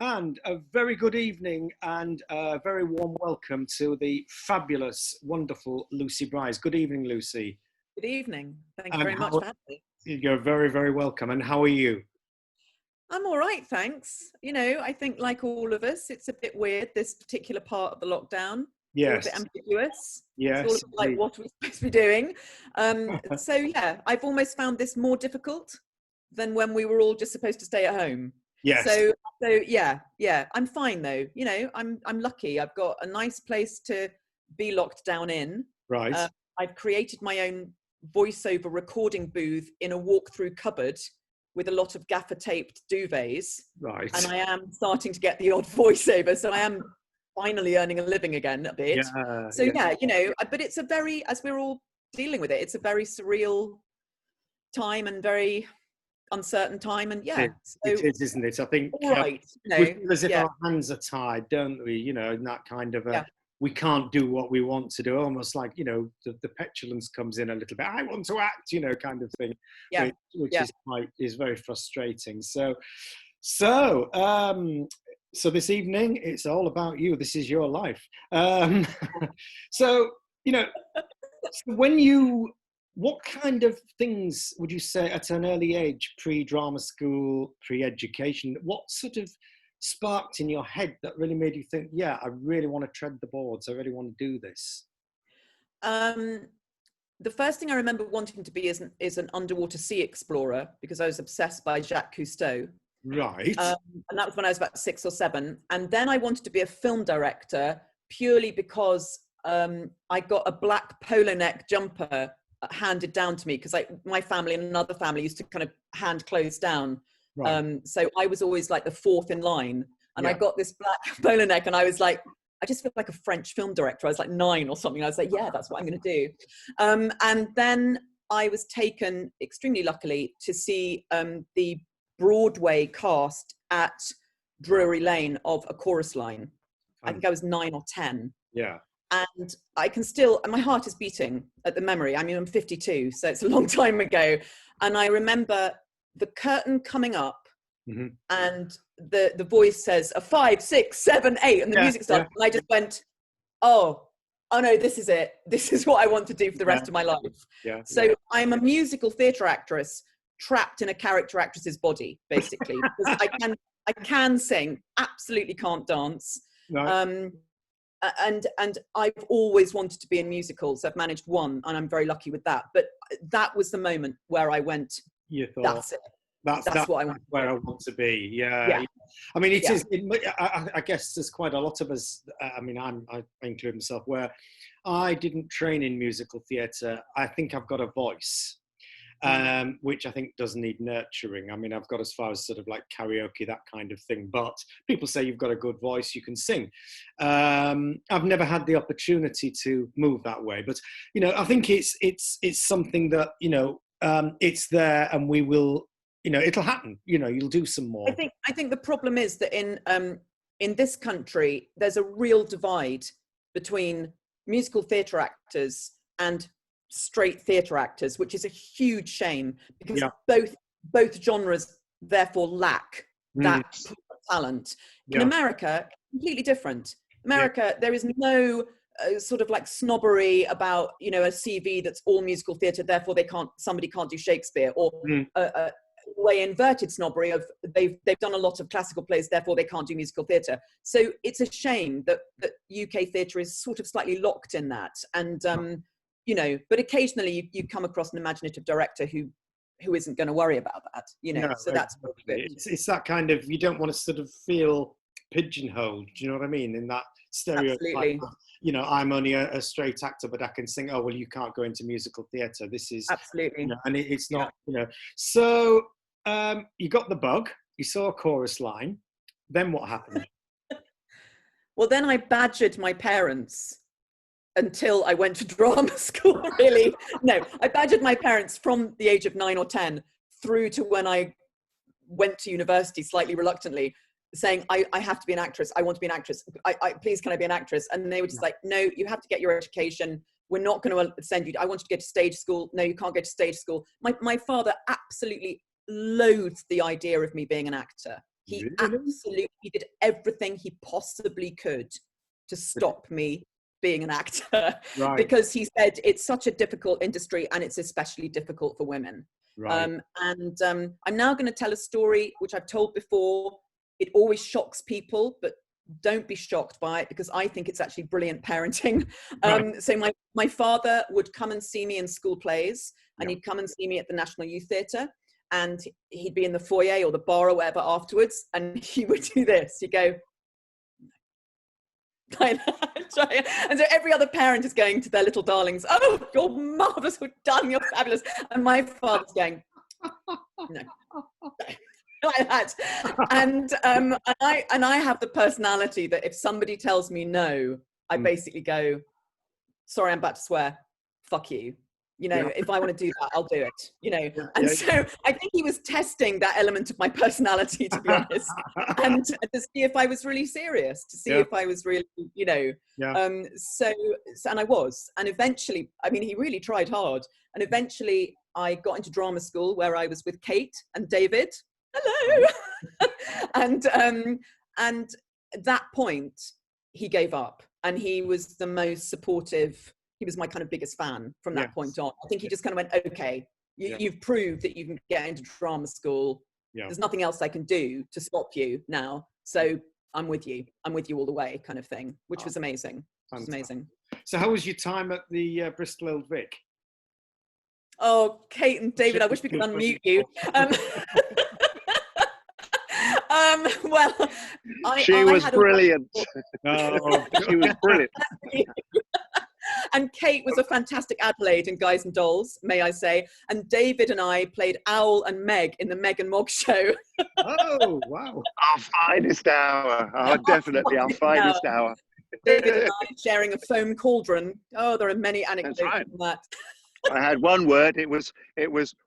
And a very good evening and a very warm welcome to the fabulous, wonderful Lucy Briers. Good evening, Lucy. Good evening. Thank you And very much for having me. you're very, very welcome. And how are you? I'm all right, thanks. I think like all of us, it's a bit weird, this particular part of the lockdown. It's all a bit Yes, ambiguous. It's all a yes, bit like, indeed. what are we supposed to be doing? So yeah, I've almost found this more difficult than when we were all just supposed to stay at home. Yes, So yeah, I'm fine though. I'm lucky. I've got a nice place to be locked down in. right, I've created my own voiceover recording booth in a walk-through cupboard with a lot of gaffer taped duvets, and right. I am starting to get the odd voiceover, so I am finally earning a living again a bit. Yeah, So yeah. yeah, but it's a very, as we're all dealing with it, it's a very surreal time and very uncertain time, and yeah, It so is, isn't it? I think all right, we feel as if yeah, our hands are tied, don't we? In that kind of yeah, we can't do what we want to do, almost like, the petulance comes in a little bit. I want to act, kind of thing, yeah, which yeah. is very frustrating. So this evening, it's all about you. This is your life. So, you know, when you, what kind of things would you say at an early age, pre-drama school, pre-education, what sort of sparked in your head that really made you think, yeah, I really want to tread the boards, I really want to do this? Um, the first thing I remember wanting to be is an underwater sea explorer, because I was obsessed by Jacques Cousteau. Right. And that was when I was about 6 or 7. And then I wanted to be a film director purely because I got a black polo neck jumper handed down to me, because my family and another family used to kind of hand clothes down. Right. So I was always like the fourth in line. And I Yeah. got this black polo neck, and I was like, I just feel like a French film director. I was like 9 or something. I was like, yeah, that's what I'm going to do. And then I was taken, extremely luckily, to see the Broadway cast at Drury Lane of A Chorus Line. I think I was 9 or 10. Yeah. And I can still, my heart is beating at the memory. I mean, I'm 52, so it's a long time ago. And I remember the curtain coming up, Mm-hmm. and the voice says a 5, 6, 7, 8, and the music starts. And I just went, oh no, this is it. This is what I want to do for the rest of my life. Yeah. So I'm a musical theatre actress trapped in a character actress's body, basically. Because I can sing, absolutely can't dance. Right. And I've always wanted to be in musicals. I've managed one, and I'm very lucky with that. But that was the moment where I went, You thought, that's it. that's what I want. where I want to be. Yeah. Yeah. I mean, Yeah. I guess there's quite a lot of us. I mean, I include myself, where I didn't train in musical theatre. I think I've got a voice, which I think does need nurturing. I mean, I've got as far as sort of like karaoke, that kind of thing. But people say you've got a good voice, you can sing. I've never had the opportunity to move that way. But I think it's something that it's there, and we will. It'll happen. You'll do some more. I think the problem is that in this country, there's a real divide between musical theatre actors and straight theatre actors, which is a huge shame, because both genres therefore lack that talent. In America, completely different. America, there is no sort of like snobbery about a CV that's all musical theatre, therefore somebody can't do Shakespeare, or way inverted snobbery of they've done a lot of classical plays, therefore they can't do musical theatre. So it's a shame that UK theatre is sort of slightly locked in that. And but occasionally you come across an imaginative director who isn't going to worry about that. No, so that's exactly. It's that kind of, you don't want to sort of feel pigeonholed. Do you know what I mean? In that stereotype. Absolutely. I'm only a straight actor, but I can sing. Oh, well, you can't go into musical theatre. This is absolutely, and it's not. So you got the bug. You saw A Chorus Line. Then what happened? Well, then I badgered my parents until I went to drama school. Really, no, I badgered my parents from the age of 9 or 10 through to when I went to university, slightly reluctantly, saying, I have to be an actress. I want to be an actress. Please, can I be an actress? And they were just like, no, you have to get your education. We're not going to send you. I want you to get to stage school. No, you can't go to stage school. My father absolutely loathed the idea of me being an actor. He Really? absolutely did everything he possibly could to stop me being an actor, Right. because he said it's such a difficult industry and it's especially difficult for women. Right. I'm now going to tell a story which I've told before. It always shocks people, but don't be shocked by it, because I think it's actually brilliant parenting. Right. So my father would come and see me in school plays, and Yeah. he'd come and see me at the National Youth Theatre, and he'd be in the foyer or the bar or whatever afterwards, and he would do this. He'd go, and so every other parent is going to their little darlings, "Oh, you're marvelous, well done, you're fabulous," and my father's going, "No." Like that. And I have the personality that if somebody tells me no, I basically go, "Sorry, I'm about to swear, fuck you." You know, if I want to do that, I'll do it, you know. And so I think he was testing that element of my personality, to be honest, and to see if I was really serious, to see if I was really, you know. So and I was. And eventually, I mean, he really tried hard. And eventually I got into drama school, where I was with Kate and David. Hello. And at that point, he gave up, and he was the most supportive. He was my kind of biggest fan from that point on. I think he just kind of went, "Okay, you've proved that you can get into drama school. There's nothing else I can do to stop you now. So I'm with you. I'm with you all the way," kind of thing, which was amazing. It was amazing. So how was your time at the Bristol Old Vic? Oh, Kate and David, I wish we could unmute you. Well, she was brilliant. She was brilliant. And Kate was a fantastic Adelaide in Guys and Dolls, may I say. And David and I played Owl and Meg in the Meg and Mog show. Oh, wow. Our finest hour. Oh, definitely our finest hour. David and I sharing a foam cauldron. Oh, there are many anecdotes on that. I had one word. It was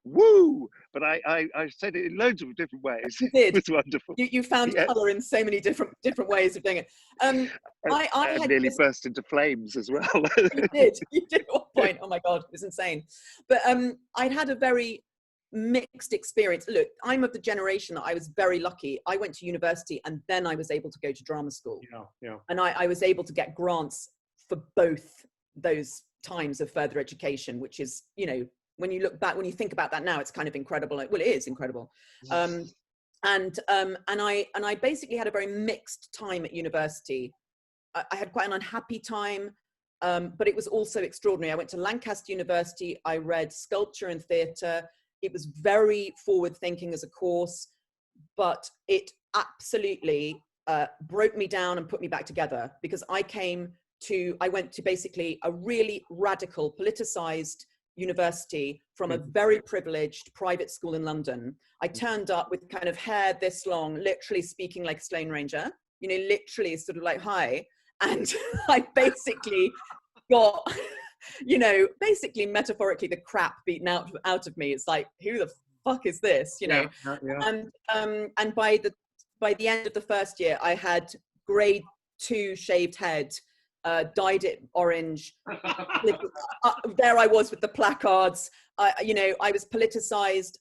woo, but I said it in loads of different ways. You did. It was wonderful. You found colour in so many different ways of doing it. I had nearly burst into flames as well. You did at one point. Oh my God, it was insane. But I'd had a very mixed experience. Look, I'm of the generation that I was very lucky. I went to university and then I was able to go to drama school. And I was able to get grants for both those times of further education, which is, you know, when you look back, when you think about that now, it's kind of incredible. Well, it is incredible. And I basically had a very mixed time at university. I had quite an unhappy time, but it was also extraordinary. I went to Lancaster University. I read sculpture and theatre. It was very forward thinking as a course, but it absolutely broke me down and put me back together, because I went to basically a really radical, politicized university from a very privileged private school in London. I turned up with kind of hair this long, literally speaking like a Sloane Ranger, you know, literally sort of like, "Hi." And I basically got, you know, basically metaphorically the crap beaten out of me. It's like, who the fuck is this, you know? And by the end of the first year, I had grade 2 shaved head, dyed it orange. There I was with the placards. You know, I was politicized.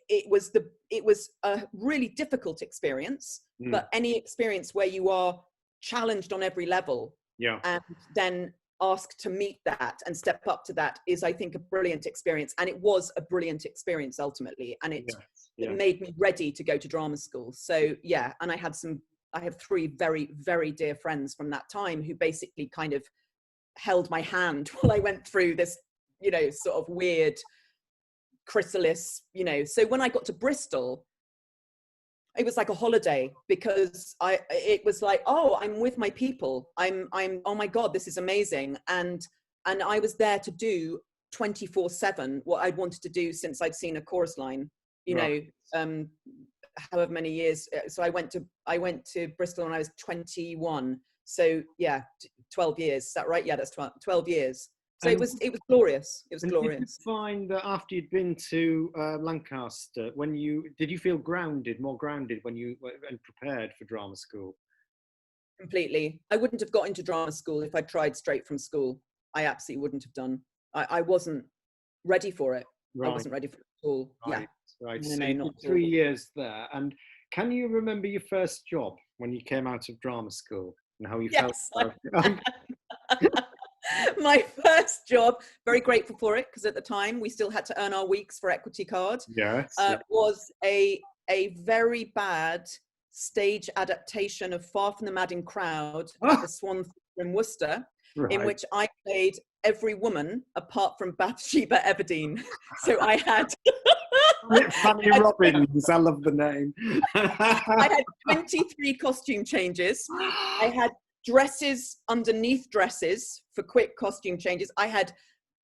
It was a really difficult experience, but any experience where you are challenged on every level and then asked to meet that and step up to that is, I think, a brilliant experience. And it was a brilliant experience ultimately, and it made me ready to go to drama school. So yeah, and I have 3 very, very dear friends from that time who basically kind of held my hand while I went through this, you know, sort of weird chrysalis, you know. So when I got to Bristol, it was like a holiday, because it was like, oh, I'm with my people. I'm oh my God, this is amazing. And I was there to do 24/7 what I'd wanted to do since I'd seen a chorus line, you know, however many years. So I went to Bristol when I was 21. So yeah, 12 years. Is that right? Yeah, that's 12 years. So it was glorious. It was glorious. Did you find that after you'd been to Lancaster, did you feel more grounded when you and prepared for drama school? Completely. I wouldn't have got into drama school if I'd tried straight from school. I absolutely wouldn't have done. I wasn't ready for it. I wasn't ready for it at all. Right. No, So not 3 years there, and Can you remember your first job when you came out of drama school and how you felt Yes. about it? My first job, very grateful for it, because at the time we still had to earn our weeks for Equity Card, Yes. was a very bad stage adaptation of Far From the Madding Crowd at the Swan Theatre in Worcester, in which I played every woman apart from Bathsheba Everdeen. So I had... Fanny Robbins, I love the name. I had 23 costume changes. I had dresses underneath dresses for quick costume changes. I had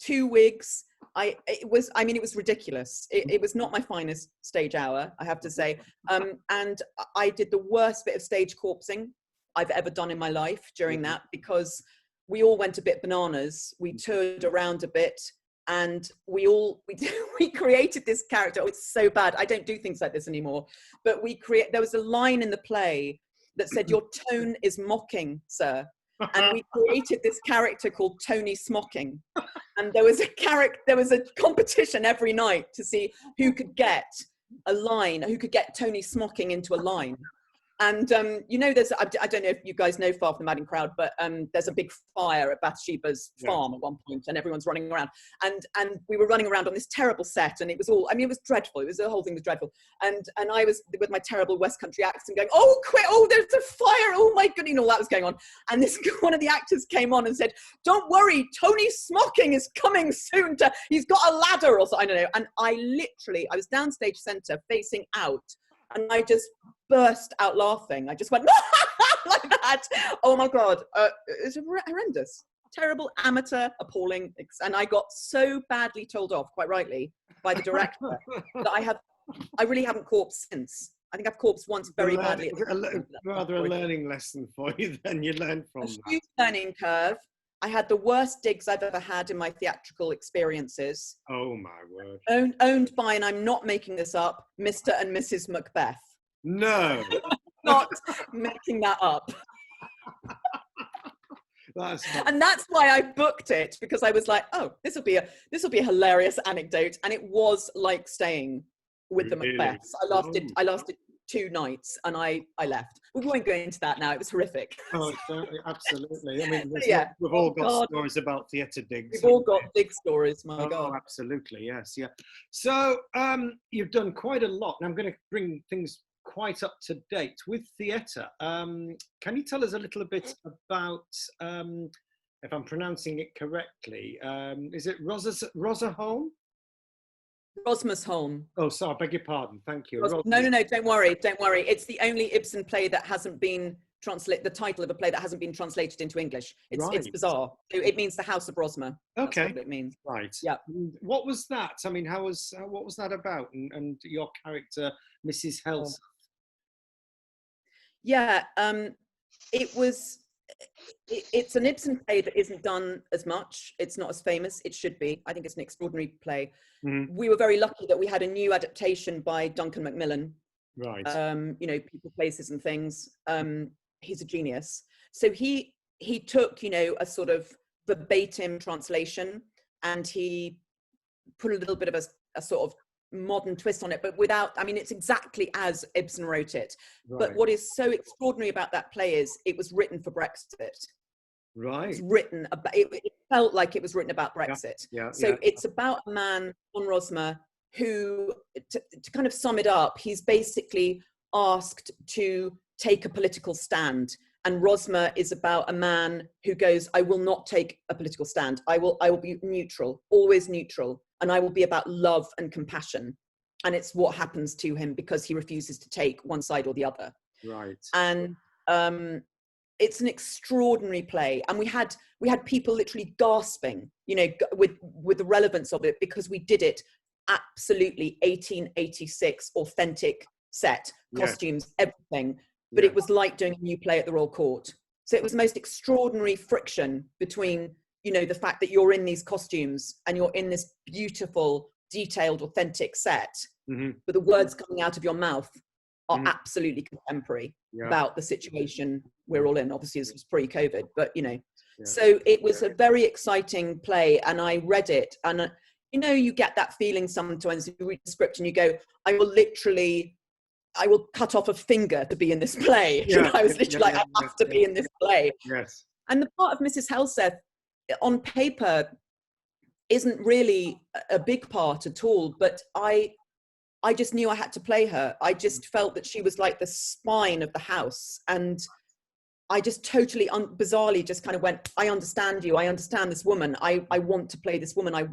2 wigs. It was ridiculous. It was not my finest stage hour, I have to say. And I did the worst bit of stage corpsing I've ever done in my life during that, because we all went a bit bananas. We toured around a bit, and we created this character. Oh, it's so bad. I don't do things like this anymore. But there was a line in the play that said, "Your tone is mocking, sir." And we created this character called Tony Smocking. And there was a competition every night to see who could get Tony Smocking into a line. And I don't know if you guys know Far From the Madding Crowd, but there's a big fire at Bathsheba's farm at one point, and everyone's running around. And we were running around on this terrible set, and it was dreadful. The whole thing was dreadful. And I was with my terrible West Country accent going, "Oh, quick! Oh, there's a fire! Oh my goodness!" And all that was going on. And one of the actors came on and said, "Don't worry, Tony Smocking is coming soon. He's got a ladder," or so, I don't know. And I was downstage centre facing out, and I just burst out laughing. I just went like that. Oh my God. It was horrendous, terrible, amateur, appalling. And I got so badly told off, quite rightly, by the director that I really haven't corpsed since. I think I've corpsed once very badly. Rather a learning lesson for you then, you learned from that. Huge learning curve. I had the worst digs I've ever had in my theatrical experiences. Oh my word. Owned by, and I'm not making this up, Mr. and Mrs. Macbeth. No. Not making that up. And that's why I booked it, because I was like, oh, this will be a hilarious anecdote. And it was like staying with the Macbeths. I lasted 2 nights and I left. We won't go into that now. It was horrific. Oh, absolutely. I mean, we've all got stories about theatre digs. We've all got dig stories, my God. Oh, absolutely, yes, yeah. So you've done quite a lot, and I'm going to bring things quite up to date with theatre. Can you tell us a little bit about, if I'm pronouncing it correctly, is it Rosmerholm? Rosmersholm. Oh, sorry, I beg your pardon. Thank you. No, don't worry. It's the only Ibsen play that hasn't been translated. The title of a play that hasn't been translated into English. It's bizarre. It means the House of Rosmer. Okay. That's what it means. Right. Yeah. What was that? I mean, what was that about? And your character, Mrs. Helseth. Yeah. It's an Ibsen play that isn't done as much. It's not as famous. It should be. I think it's an extraordinary play. Mm-hmm. We were very lucky that we had a new adaptation by Duncan Macmillan. Right. People, Places and Things. He's a genius. So he took, a sort of verbatim translation, and he put a little bit of a sort of modern twist on it, but it's exactly as Ibsen wrote it. Right. But what is so extraordinary about that play is it was written for Brexit. Right. It's written about, it felt like it was written about Brexit. Yeah. So it's about a man, John Rosmer, who, to kind of sum it up, he's basically asked to take a political stand. And Rosmer is about a man who goes, I will not take a political stand. I will be neutral, always neutral. And I will be about love and compassion. And it's what happens to him because he refuses to take one side or the other. Right. And it's an extraordinary play. And we had people literally gasping, with the relevance of it, because we did it absolutely 1886 authentic set, costumes, everything. But it was like doing a new play at the Royal Court. So it was the most extraordinary friction between, the fact that you're in these costumes and you're in this beautiful, detailed, authentic set, mm-hmm. but the words coming out of your mouth are mm-hmm. absolutely contemporary about the situation we're all in. Obviously, this was pre-COVID, but, So it was a very exciting play, and I read it, and, you get that feeling sometimes you read the script and you go, I will literally I will cut off a finger to be in this play. You know, I was literally like, I have to be in this play. Yes. And the part of Mrs. Helseth on paper isn't really a big part at all, but I just knew I had to play her. I just felt that she was like the spine of the house. And I just totally bizarrely just kind of went, I understand you. I understand this woman. I want to play this woman. I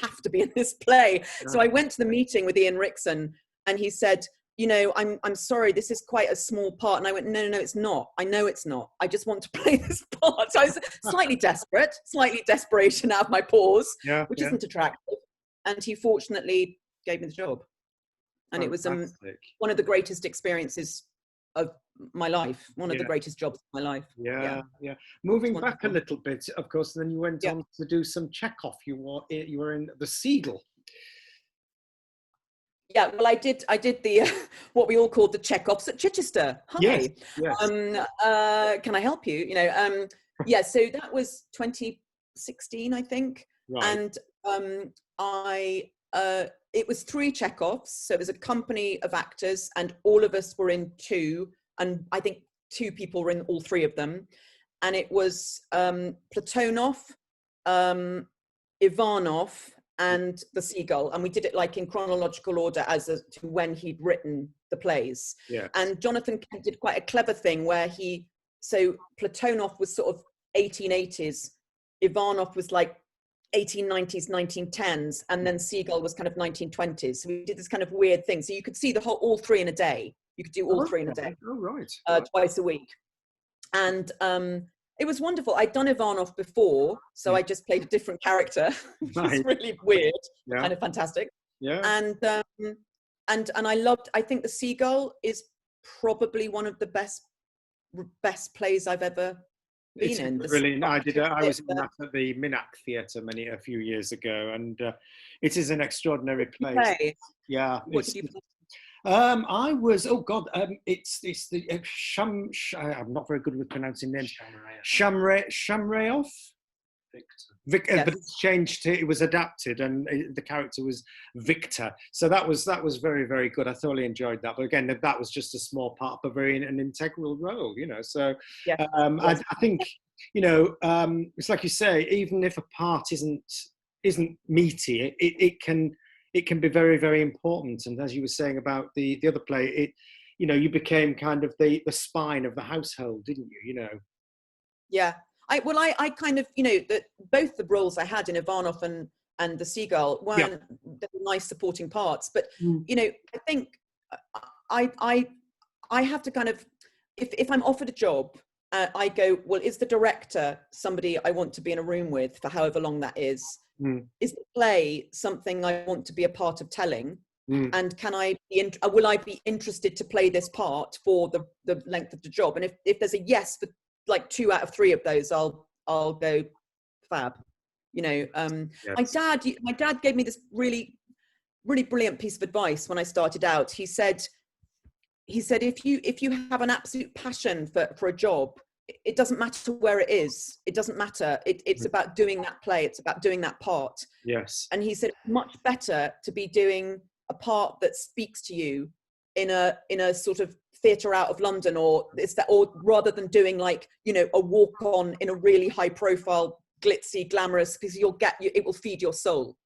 have to be in this play. Yeah. So I went to the meeting with Ian Rickson, and he said, you know, I'm sorry, this is quite a small part. And I went, no, it's not. I know it's not. I just want to play this part. So I was slightly desperation out of my pores, which isn't attractive. And he fortunately gave me the job. And Fantastic. It was one of the greatest experiences of my life, one of the greatest jobs of my life. Yeah. Moving back a little bit, of course, then you went on to do some Chekhov. You were in The Seagull. Yeah, well, I did the what we all called the Chekhovs at Chichester. Hi. Yes. Can I help you? You know, so that was 2016, I think. Right. And it was 3 Chekhovs, so it was a company of actors, and all of us were in 2, and I think 2 people were in all 3 of them. And it was Platonov, Ivanov, and The Seagull, and we did it like in chronological order as to when he'd written the plays. Yeah. And Jonathan Kent did quite a clever thing where so Platonov was sort of 1880s, Ivanov was like 1890s, 1910s, and then Seagull was kind of 1920s. So we did this kind of weird thing. So you could see all 3 in a day. You could do all 3 in a day. Oh, right. Twice a week. And it was wonderful. I'd done Ivanov before, so I just played a different character, which was really weird, kind of fantastic. Yeah. And I think The Seagull is probably one of the best plays I've ever been in. Brilliant. I was in that at the Minack Theatre a few years ago, and it is an extraordinary play. Yeah. What did you play? It's the I'm not very good with pronouncing names. Shamraeff. Victor. But it's changed it was adapted, and the character was Victor. So that was very, very good. I thoroughly enjoyed that. But again, that was just a small part of an integral role, you know. So I think, you know, it's like you say, even if a part isn't meaty, it can be very, very important. And as you were saying about the other play, you became kind of the spine of the household, didn't you? You know. Yeah. I kind of, you know, that both the roles I had in Ivanov and The Seagull weren't nice supporting parts, but you know, I think I have to kind of, if I'm offered a job, I go, well, is the director somebody I want to be in a room with for however long that is? Is the play something I want to be a part of telling? And will I be interested to play this part for the length of the job? And if there's a yes for like 2 out of 3 of those, I'll go fab. You know, my dad gave me this really, really brilliant piece of advice when I started out. He said, if you have an absolute passion for a job, it doesn't matter where it is. It doesn't matter. It's about doing that play. It's about doing that part. Yes. And he said, much better to be doing a part that speaks to you in a sort of theatre out of London, or rather than doing like, you know, a walk on in a really high profile, glitzy, glamorous, because it will feed your soul.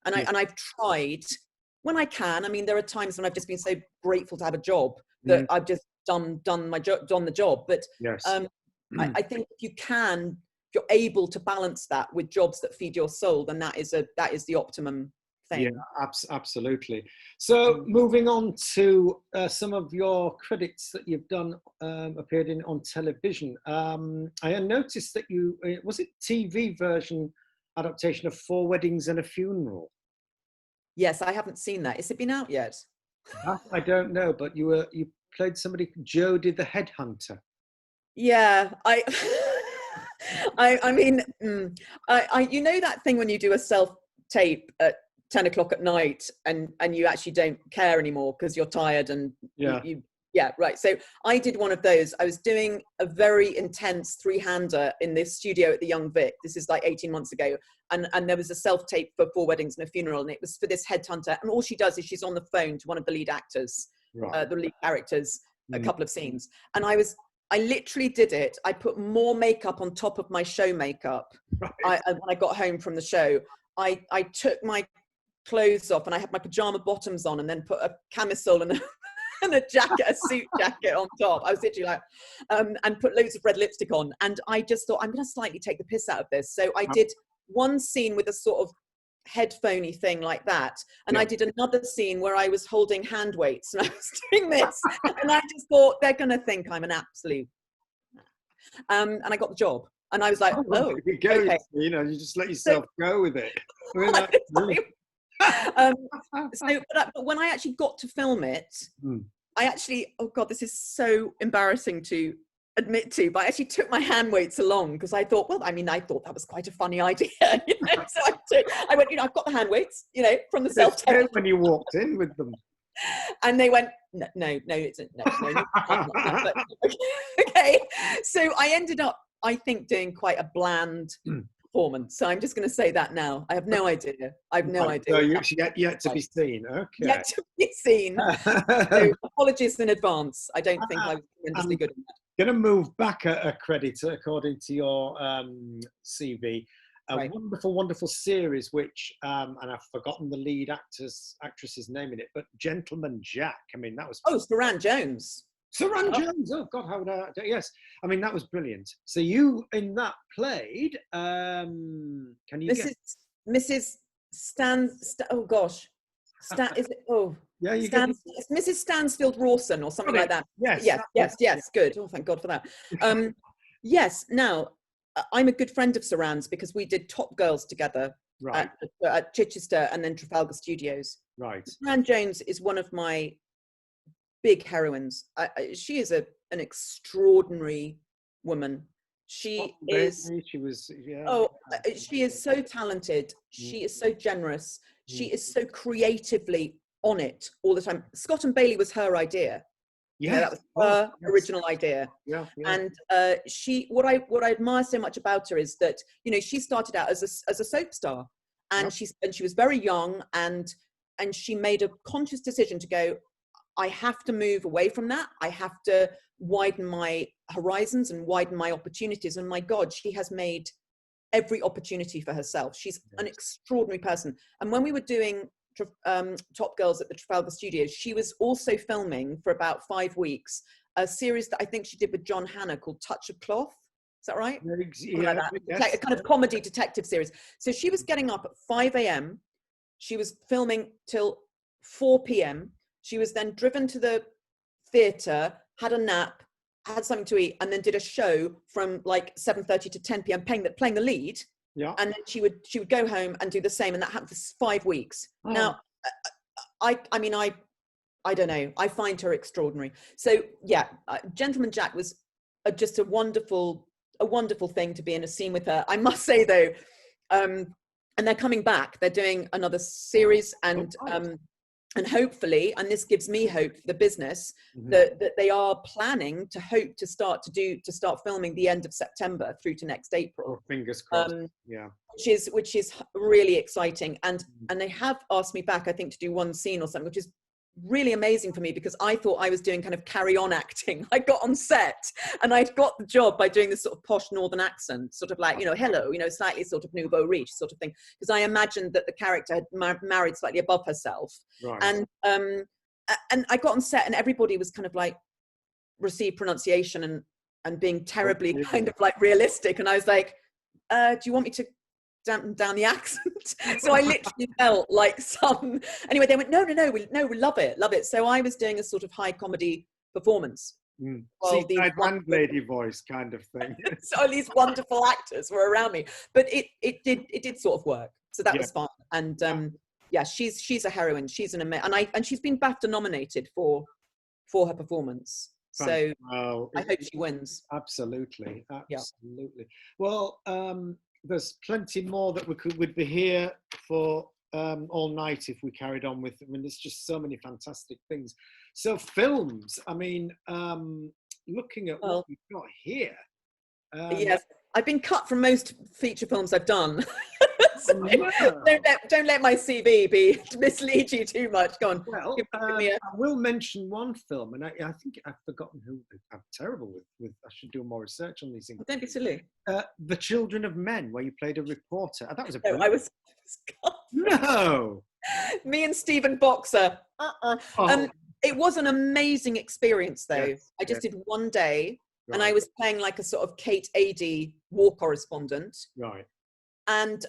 And I've tried when I can. I mean, there are times when I've just been so grateful to have a job that I've just done the job. But yes. I think if you're able to balance that with jobs that feed your soul, then that is the optimum thing. Yeah, absolutely. So moving on to some of your credits that you've done, appeared on television. I noticed that was it TV version adaptation of 4 Weddings and a Funeral? Yes, I haven't seen that. Has it been out yet? I don't know, but you played somebody, Jodie the Headhunter. Yeah, I mean, you know that thing when you do a self-tape at 10 o'clock at night and you actually don't care anymore because you're tired and right. So I did one of those. I was doing a very intense 3-hander in this studio at the Young Vic. This is like 18 months ago. And there was a self-tape for 4 Weddings and a Funeral, and it was for this headhunter. And all she does is she's on the phone to one of the lead actors. Right. the lead characters, a Mm. couple of scenes. And I literally did it. I put more makeup on top of my show makeup. Right. When I got home from the show, I took my clothes off and I had my pajama bottoms on and then put a camisole and and a jacket, a suit jacket on top. I was literally like, and put loads of red lipstick on. And I just thought, I'm going to slightly take the piss out of this. So I did one scene with a sort of headphoney thing like that. And I did another scene where I was holding hand weights and I was doing this. And I just thought, they're going to think I'm an absolute. And I got the job. And I was like, oh, okay. You know, you just let yourself go with it. But when I actually got to film it, I actually, oh God, this is so embarrassing to admit to, but I actually took my hand weights along because I thought, well, I mean, I thought that was quite a funny idea. You know? So I went, you know, I've got the hand weights, you know, from the self-tape. When you walked in with them. And they went, no, it's no. But, okay. So I ended up, I think, doing quite a bland performance. So I'm just going to say that now. I have no idea. I have no idea. So you yet to be seen. Okay. Yet to be seen. So apologies in advance. I don't think I was tremendously good at that. Going to move back a credit according to your CV. Wonderful, wonderful series, which, and I've forgotten the lead actress's name in it, but Gentleman Jack. I mean, that was... Oh, Saran Jones. Saran Jones. Oh, God, how would I... Yes. I mean, that was brilliant. So you, in that, played... can you Mrs. Oh, gosh. Is it... Oh... Yeah, you it's Mrs. Stansfield Rawson or something like that. Yes. Good. Oh, thank God for that. Yes. Now, I'm a good friend of Saran's because we did Top Girls together at Chichester and then Trafalgar Studios. Right. Saran Jones is one of my big heroines. She is an extraordinary woman. She is. She was. Yeah. Oh, she is so talented. She is so generous. She is so creatively on it all the time. Scott and Bailey was her idea. Yeah, that was her original idea. Yeah. And what I admire so much about her is that, you know, she started out as a soap star, and she was very young, and she made a conscious decision to go, I have to move away from that. I have to widen my horizons and widen my opportunities. And my God, she has made every opportunity for herself. She's an extraordinary person. And when we were doing Top Girls at the Trafalgar Studios, she was also filming for about 5 weeks a series that I think she did with John Hannah called Touch of Cloth. Is that right? Yeah, like a kind of comedy detective series. So she was getting up at 5 a.m. She was filming till 4 p.m. She was then driven to the theatre, had a nap, had something to eat, and then did a show from like 7:30 to 10 p.m. playing the lead. Yeah. And then she would go home and do the same, and that happened for 5 weeks. Oh. Now, I mean, I don't know. I find her extraordinary. So yeah, Gentleman Jack was just a wonderful thing to be in a scene with her. I must say though, and they're coming back. They're doing another series, and hopefully, and this gives me hope for the business, that they are planning to start filming the end of September through to next April. Oh, fingers crossed. Which is really exciting. And they have asked me back, I think, to do one scene or something, which is really amazing for me, because I thought I was doing kind of carry-on acting. I got on set and I'd got the job by doing this sort of posh northern accent, sort of like, you know, hello, you know, slightly sort of nouveau riche sort of thing, because I imagined that the character had married slightly above herself. Right. And I got on set and everybody was kind of like received pronunciation and being terribly kind of like realistic, and I was like, do you want me to dampen down the accent? So I literally felt like anyway, they went, no, we love it. So I was doing a sort of high comedy performance. Seaside landlady voice kind of thing. So these wonderful actors were around me, but it did sort of work. So that was fun. And she's a heroine. She's an amazing, and she's been BAFTA nominated for her performance. So I hope she wins. Absolutely. Well, there's plenty more that would be here for all night if we carried on with. I mean, there's just so many fantastic things. So films. I mean, looking at what we've got here, Yes, I've been cut from most feature films I've done. So No. don't let my CV mislead you too much. Go on. Well, Give me I will mention one film, and I think I've forgotten who. I'm terrible with. I should do more research on these things. Don't be silly. The Children of Men, where you played a reporter. That was a No, brilliant. No. Me and Stephen Boxer. Oh, It was an amazing experience, though. yes, I just yes. did one day, and I Right, was playing like a sort of Kate Adie war correspondent. right. And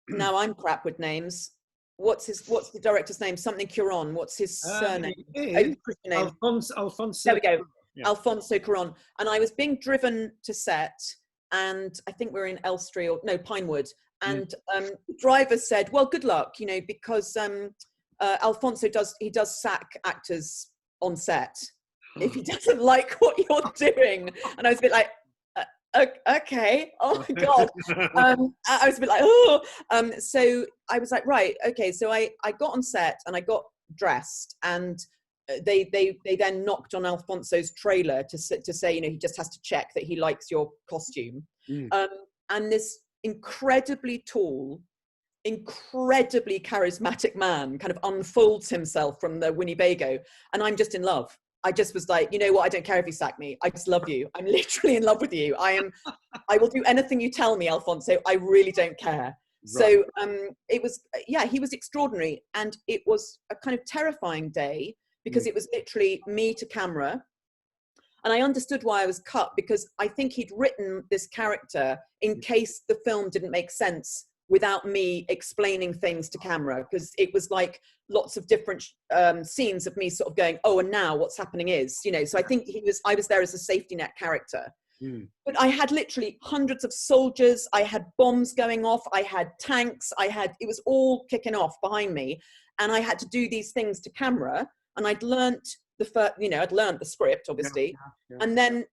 now I'm crap with names. What's the director's name? Something Cuaron. What's his surname? It is Christian name. Alfonso. There we go. Yeah. Alfonso Cuaron. And I was being driven to set, and I think we're in Elstree or no Pinewood. And the driver said, "Well, good luck, you know, because Alfonso does sack actors on set if he doesn't like what you're doing." And I was a bit like, okay, oh my god. I was a bit like, oh. So I was like, right, okay. So I got on set and I got dressed, and they then knocked on Alfonso's trailer to say, you know, he just has to check that he likes your costume. And this incredibly tall, incredibly charismatic man kind of unfolds himself from the Winnebago, and I'm just in love. I just was like, you know what? I don't care if you sack me. I just love you. I'm literally in love with you. I will do anything you tell me, Alfonso. I really don't care. Right. So it was, he was extraordinary. And it was a kind of terrifying day because it was literally me to camera. And I understood why I was cut, because I think he'd written this character in case the film didn't make sense without me explaining things to camera, because it was like lots of different scenes of me sort of going, oh, and now what's happening is, you know, so I think I was there as a safety net character. But I had literally hundreds of soldiers, I had bombs going off, I had tanks, it was all kicking off behind me, and I had to do these things to camera, and I'd learnt I'd learned the script, obviously, and then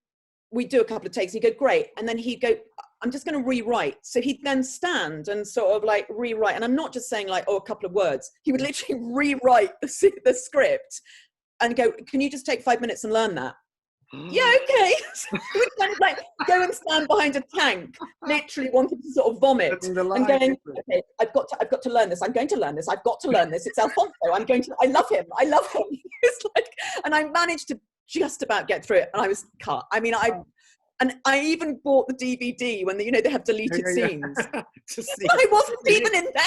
we'd do a couple of takes, he'd go, great, and then he'd go, I'm just going to rewrite. So he'd then stand and sort of like rewrite. And I'm not just saying like, oh, a couple of words. He would literally rewrite the script and go, can you just take 5 minutes and learn that? Yeah, okay. So he would kind of like go and stand behind a tank, literally wanting to sort of vomit and going, okay, I've got to learn this. I'm going to learn this. I've got to learn this. It's Alfonso. I love him. It's like, and I managed to just about get through it. And I was cut. I mean, I even bought the DVD when they have deleted scenes. I wasn't even in there.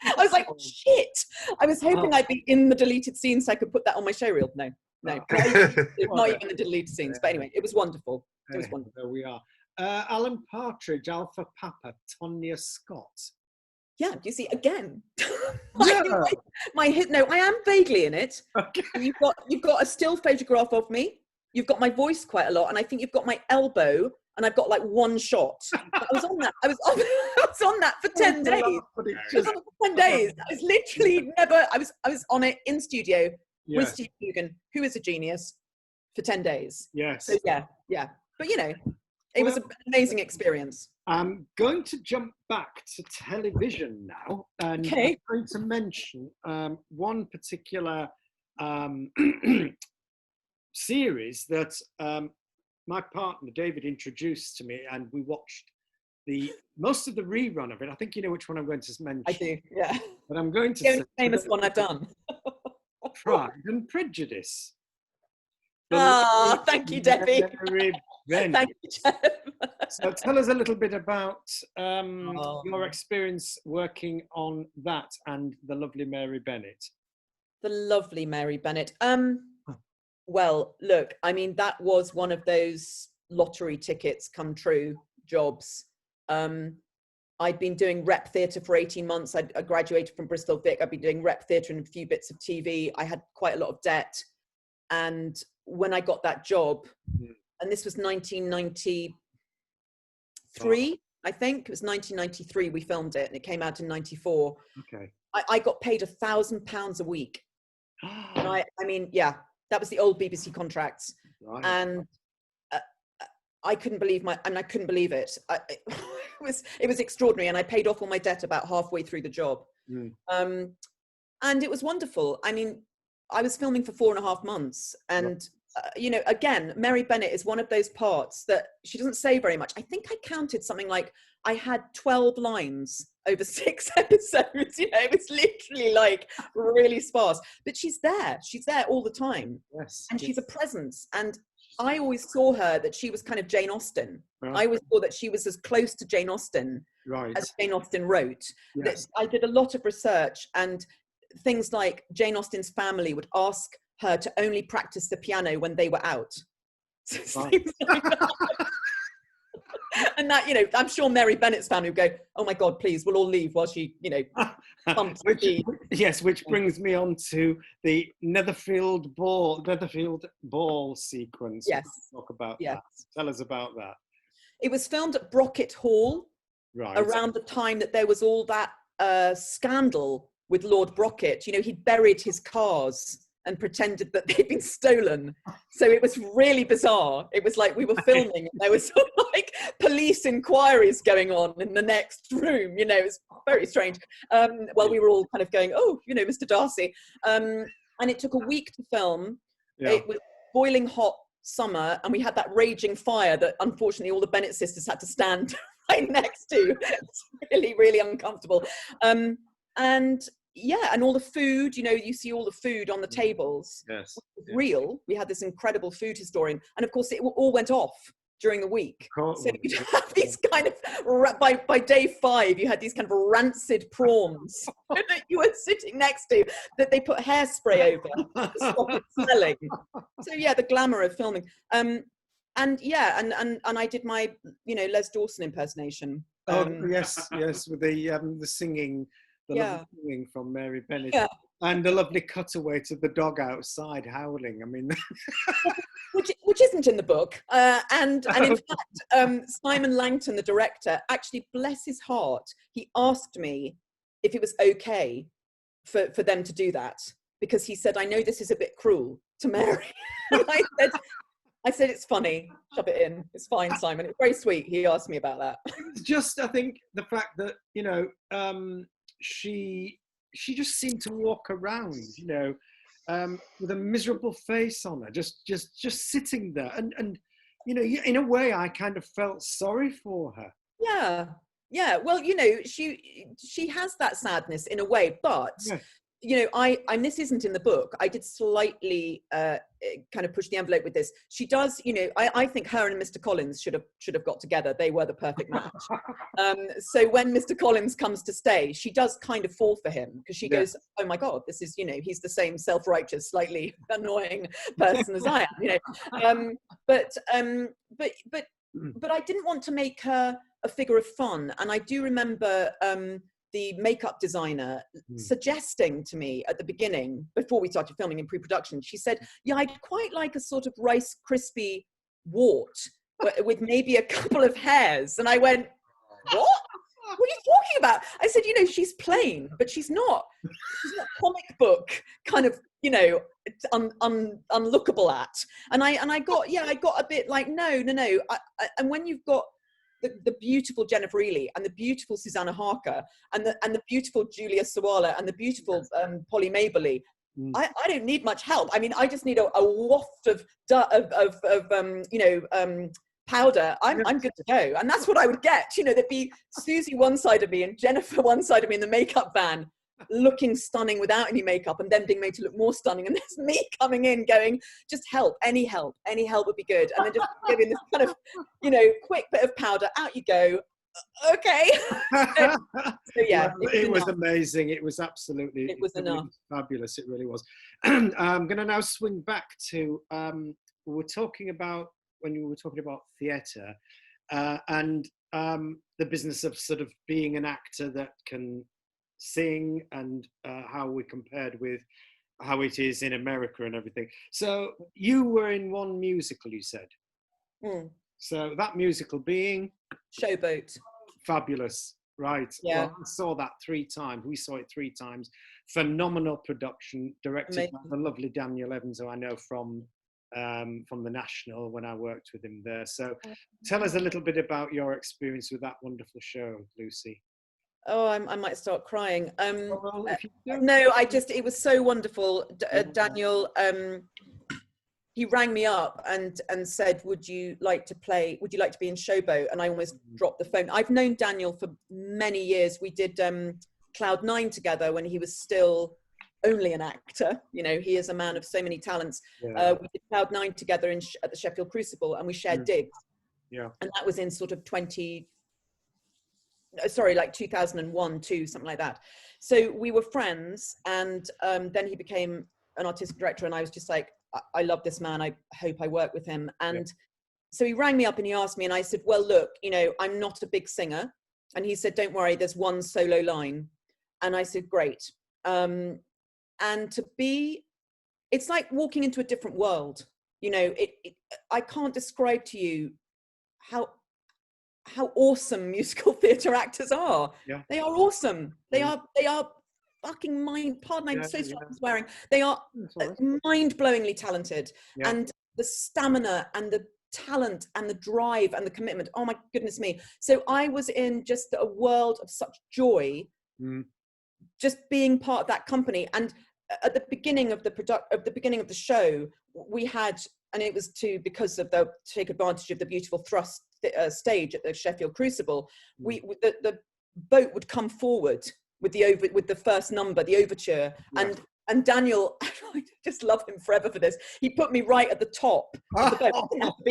I was like, shit. I was hoping I'd be in the deleted scenes so I could put that on my show reel. No. It's not even the deleted scenes. But anyway, it was wonderful. It was wonderful. There we are. Alan Partridge, Alpha Papa, Tonya Scott. Yeah, you see, again. My hit. No, I am vaguely in it. Okay. You've got a still photograph of me. You've got my voice quite a lot, and I think you've got my elbow, and I've got like one shot. I was on that. I was on that for 10 days. I was on it for 10 days. I was literally never. I was on it in studio with Steve Coogan, who is a genius, for 10 days. Yes. So yeah. But it was an amazing experience. I'm going to jump back to television now, and I'm going to mention one particular series that my partner David introduced to me, and we watched most of the rerun of it. I think you know which one I'm going to mention. I do, yeah. But I'm going to the only famous one I've done. Pride and Prejudice. Thank you, Debbie. Thank you, Jeff. So tell us a little bit about your experience working on that and the lovely Mary Bennett. The lovely Mary Bennett. Well, look, I mean, that was one of those lottery tickets come true jobs. I'd been doing rep theatre for 18 months. I graduated from Bristol Vic. I'd been doing rep theatre and a few bits of TV. I had quite a lot of debt. And when I got that job, and this was 1993, I think. It was 1993 we filmed it, and it came out in 94. Okay. I got paid £1,000 a week. And I mean, yeah. That was the old BBC contracts, right. And I couldn't believe I couldn't believe it. It was extraordinary, and I paid off all my debt about halfway through the job, and it was wonderful. I mean, I was filming for 4.5 months, and you know, again, Mary Bennett is one of those parts that she doesn't say very much. I think I counted something like I had 12 lines over 6 episodes. You know, it was literally like really sparse. But she's there all the time. Yes. And she's a presence. And I always saw her that she was kind of Jane Austen. Right. I always saw that she was as close to Jane Austen as Jane Austen wrote. Yes. I did a lot of research, and things like Jane Austen's family would ask her to only practice the piano when they were out. So things like that. And that, you know, I'm sure Mary Bennett's family would go, oh my God, please, we'll all leave while she, you know, pumps which brings me on to the Netherfield Ball sequence. Yes. Talk about Yes. that. Tell us about that. It was filmed at Brocket Hall around the time that there was all that scandal with Lord Brocket. You know, he'd buried his cars and pretended that they'd been stolen. So it was really bizarre. It was like we were filming and there was sort of like police inquiries going on in the next room. You know, it was very strange. Well, we were all kind of going, oh, you know, Mr. Darcy. And it took a week to film. Yeah. It was boiling hot summer, and we had that raging fire that unfortunately all the Bennett sisters had to stand right next to. It's really, really uncomfortable. And yeah, and all the food, you know, you see all the food on the tables. Yes. Real. We had this incredible food historian. And of course, it all went off during the week. Cool. So you'd have these kind of, by day 5, you had these kind of rancid prawns that you were sitting next to, that they put hairspray over to stop it smelling. So yeah, the glamour of filming. And yeah, and I did my, you know, Les Dawson impersonation. Yes, with the singing. Lovely singing from Mary Bennett, and a lovely cutaway to the dog outside howling. I mean, which isn't in the book. And in fact, Simon Langton, the director, actually, bless his heart, he asked me if it was okay for them to do that, because he said, I know this is a bit cruel to Mary. I said, it's funny. Shove it in. It's fine, Simon. It's very sweet. He asked me about that. It's just, I think, the fact that, you know, she just seemed to walk around, you know, with a miserable face on her, just sitting there, and you know, in a way, I kind of felt sorry for her. Yeah. Well, you know, she has that sadness in a way, but you know, and this isn't in the book. I did slightly kind of push the envelope with this. She does, you know, I think her and Mr. Collins should have got together. They were the perfect match. So when Mr. Collins comes to stay, she does kind of fall for him, because she goes, oh my God, this is, you know, he's the same self-righteous, slightly annoying person as I am, you know. But I didn't want to make her a figure of fun, and I do remember the makeup designer suggesting to me at the beginning, before we started filming in pre-production, she said, yeah, I'd quite like a sort of Rice Krispie wart with maybe a couple of hairs. And I went, what? What are you talking about? I said, you know, she's plain, but she's not comic book kind of, you know, unlookable at. And I got a bit like, no. And when you've got the beautiful Jennifer Ealey and the beautiful Susanna Harker and the beautiful Julia Sawala and the beautiful Polly Maberly, I don't need much help. I mean, I just need a waft of you know, powder. I'm good to go. And that's what I would get. You know, there'd be Susie one side of me and Jennifer one side of me in the makeup van, looking stunning without any makeup, and then being made to look more stunning, and there's me coming in going, just help, any help would be good, and then just giving this kind of, you know, quick bit of powder, out you go, okay. So yeah, it was amazing. It was absolutely, it was enough. Fabulous. It really was. I'm going to now swing back to we were talking about, when you were talking about theatre and the business of sort of being an actor that can sing, and how we compared with how it is in America and everything. So you were in one musical, you said. So that musical being Showboat. Fabulous, right? Yeah. Well, I saw that 3 times. We saw it 3 times. Phenomenal production, directed by the lovely Daniel Evans, who I know from the National when I worked with him there. So tell us a little bit about your experience with that wonderful show, Lucy. Oh, I might start crying. No, it was so wonderful. Daniel, he rang me up and said, would you like to be in Showboat? And I almost dropped the phone. I've known Daniel for many years. We did Cloud 9 together when he was still only an actor. You know, he is a man of so many talents. Yeah. We did Cloud 9 together at the Sheffield Crucible, and we shared digs. Yeah. And that was in sort of 2001, 2, something like that. So we were friends, and then he became an artistic director, and I was just like, I love this man. I hope I work with him. And so he rang me up and he asked me, and I said, well, look, you know, I'm not a big singer. And he said, don't worry, there's one solo line. And I said, great. And it's like walking into a different world. You know, I can't describe to you how awesome musical theatre actors are. Yeah. They are awesome. They are fucking pardon, I'm so sorry I'm swearing. They are mind-blowingly talented. Yeah. And the stamina and the talent and the drive and the commitment. Oh my goodness me. So I was in just a world of such joy, just being part of that company. And at the beginning of the show, we had, and it was to take advantage of the beautiful thrust stage at the Sheffield Crucible. The boat would come forward with the first number, the overture, and Daniel, I just love him forever for this. He put me right at the top of the boat. I didn't have to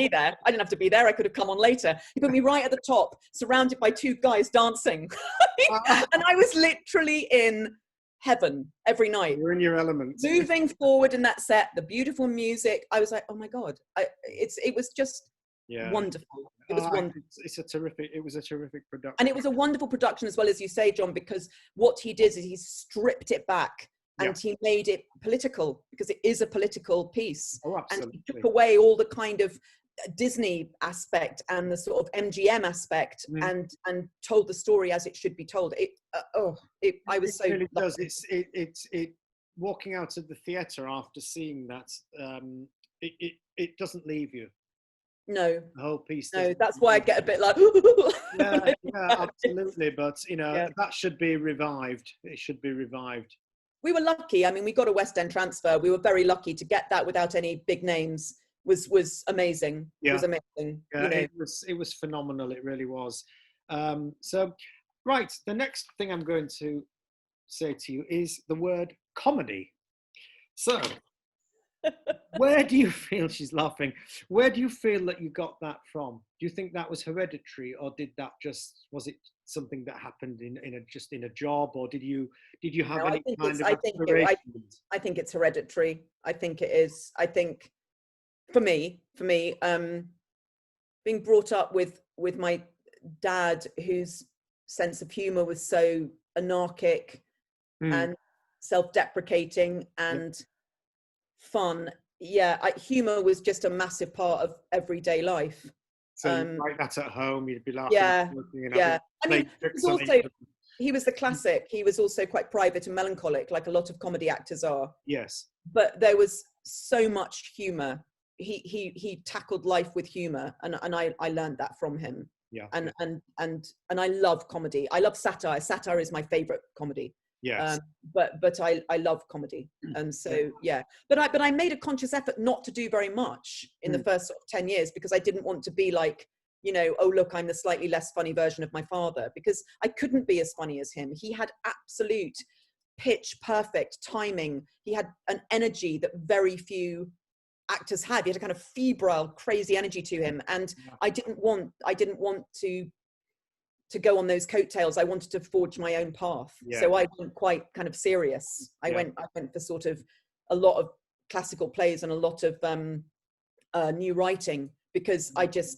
be there. I could have come on later. He put me right at the top, surrounded by two guys dancing, and I was literally in heaven every night. You're in your element. Moving forward in that set, the beautiful music. I was like, oh my God, it was just wonderful. It was wonderful. It was a terrific production. And it was a wonderful production as well, as you say, John, because what he did is he stripped it back and he made it political, because it is a political piece. Oh, absolutely. And he took away all the kind of Disney aspect and the sort of MGM aspect and told the story as it should be told. I was so really does. It's walking out of the theatre after seeing that, it doesn't leave you. No, the whole piece. No, that's why I get a bit like. yeah, absolutely. But you know, that should be revived. It should be revived. We were lucky. I mean, we got a West End transfer. We were very lucky to get that without any big names. Was amazing. Yeah. It was amazing. Yeah, you know? it was phenomenal. It really was. So, right, the next thing I'm going to say to you is the word comedy. So, where do you feel, she's laughing, where do you feel that you got that from? Do you think that was hereditary, or was it something that happened in a job, or did you have any kind of aspirations? I think it's hereditary. I think it is. I think for me, being brought up with my dad, whose sense of humor was so anarchic and self-deprecating and fun. Yeah, humor was just a massive part of everyday life. So like that at home, you'd be laughing. Yeah. I mean, he was the classic. He was also quite private and melancholic, like a lot of comedy actors are. Yes. But there was so much humor. He tackled life with humor, and I learned that from him. Yeah. And I love comedy. I love satire. Satire is my favorite comedy. Yes. But I love comedy, and so But I made a conscious effort not to do very much in the first sort of 10 years, because I didn't want to be like, you know, oh look, I'm the slightly less funny version of my father, because I couldn't be as funny as him. He had absolute pitch perfect timing. He had an energy that very few actors had. He had a kind of febrile, crazy energy to him, and I didn't want to go on those coattails. I wanted to forge my own path. So I went quite kind of serious. I went for sort of a lot of classical plays and a lot of new writing, because I just,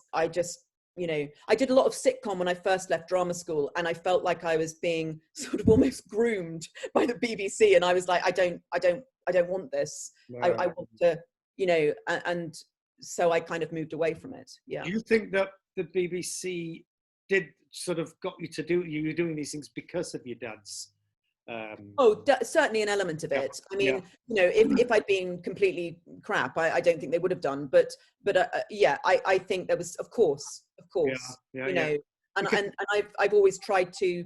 you know, I did a lot of sitcom when I first left drama school, and I felt like I was being sort of almost groomed by the BBC, and I was like, I don't want this. No. I want to, you know, and so I kind of moved away from it. Yeah. Do you think that the BBC did sort of got you to you were doing these things because of your dad's certainly an element of it. I mean, you know, if I'd been completely crap, I don't think they would have done, but I think there was, of course, you know, and I've always tried to,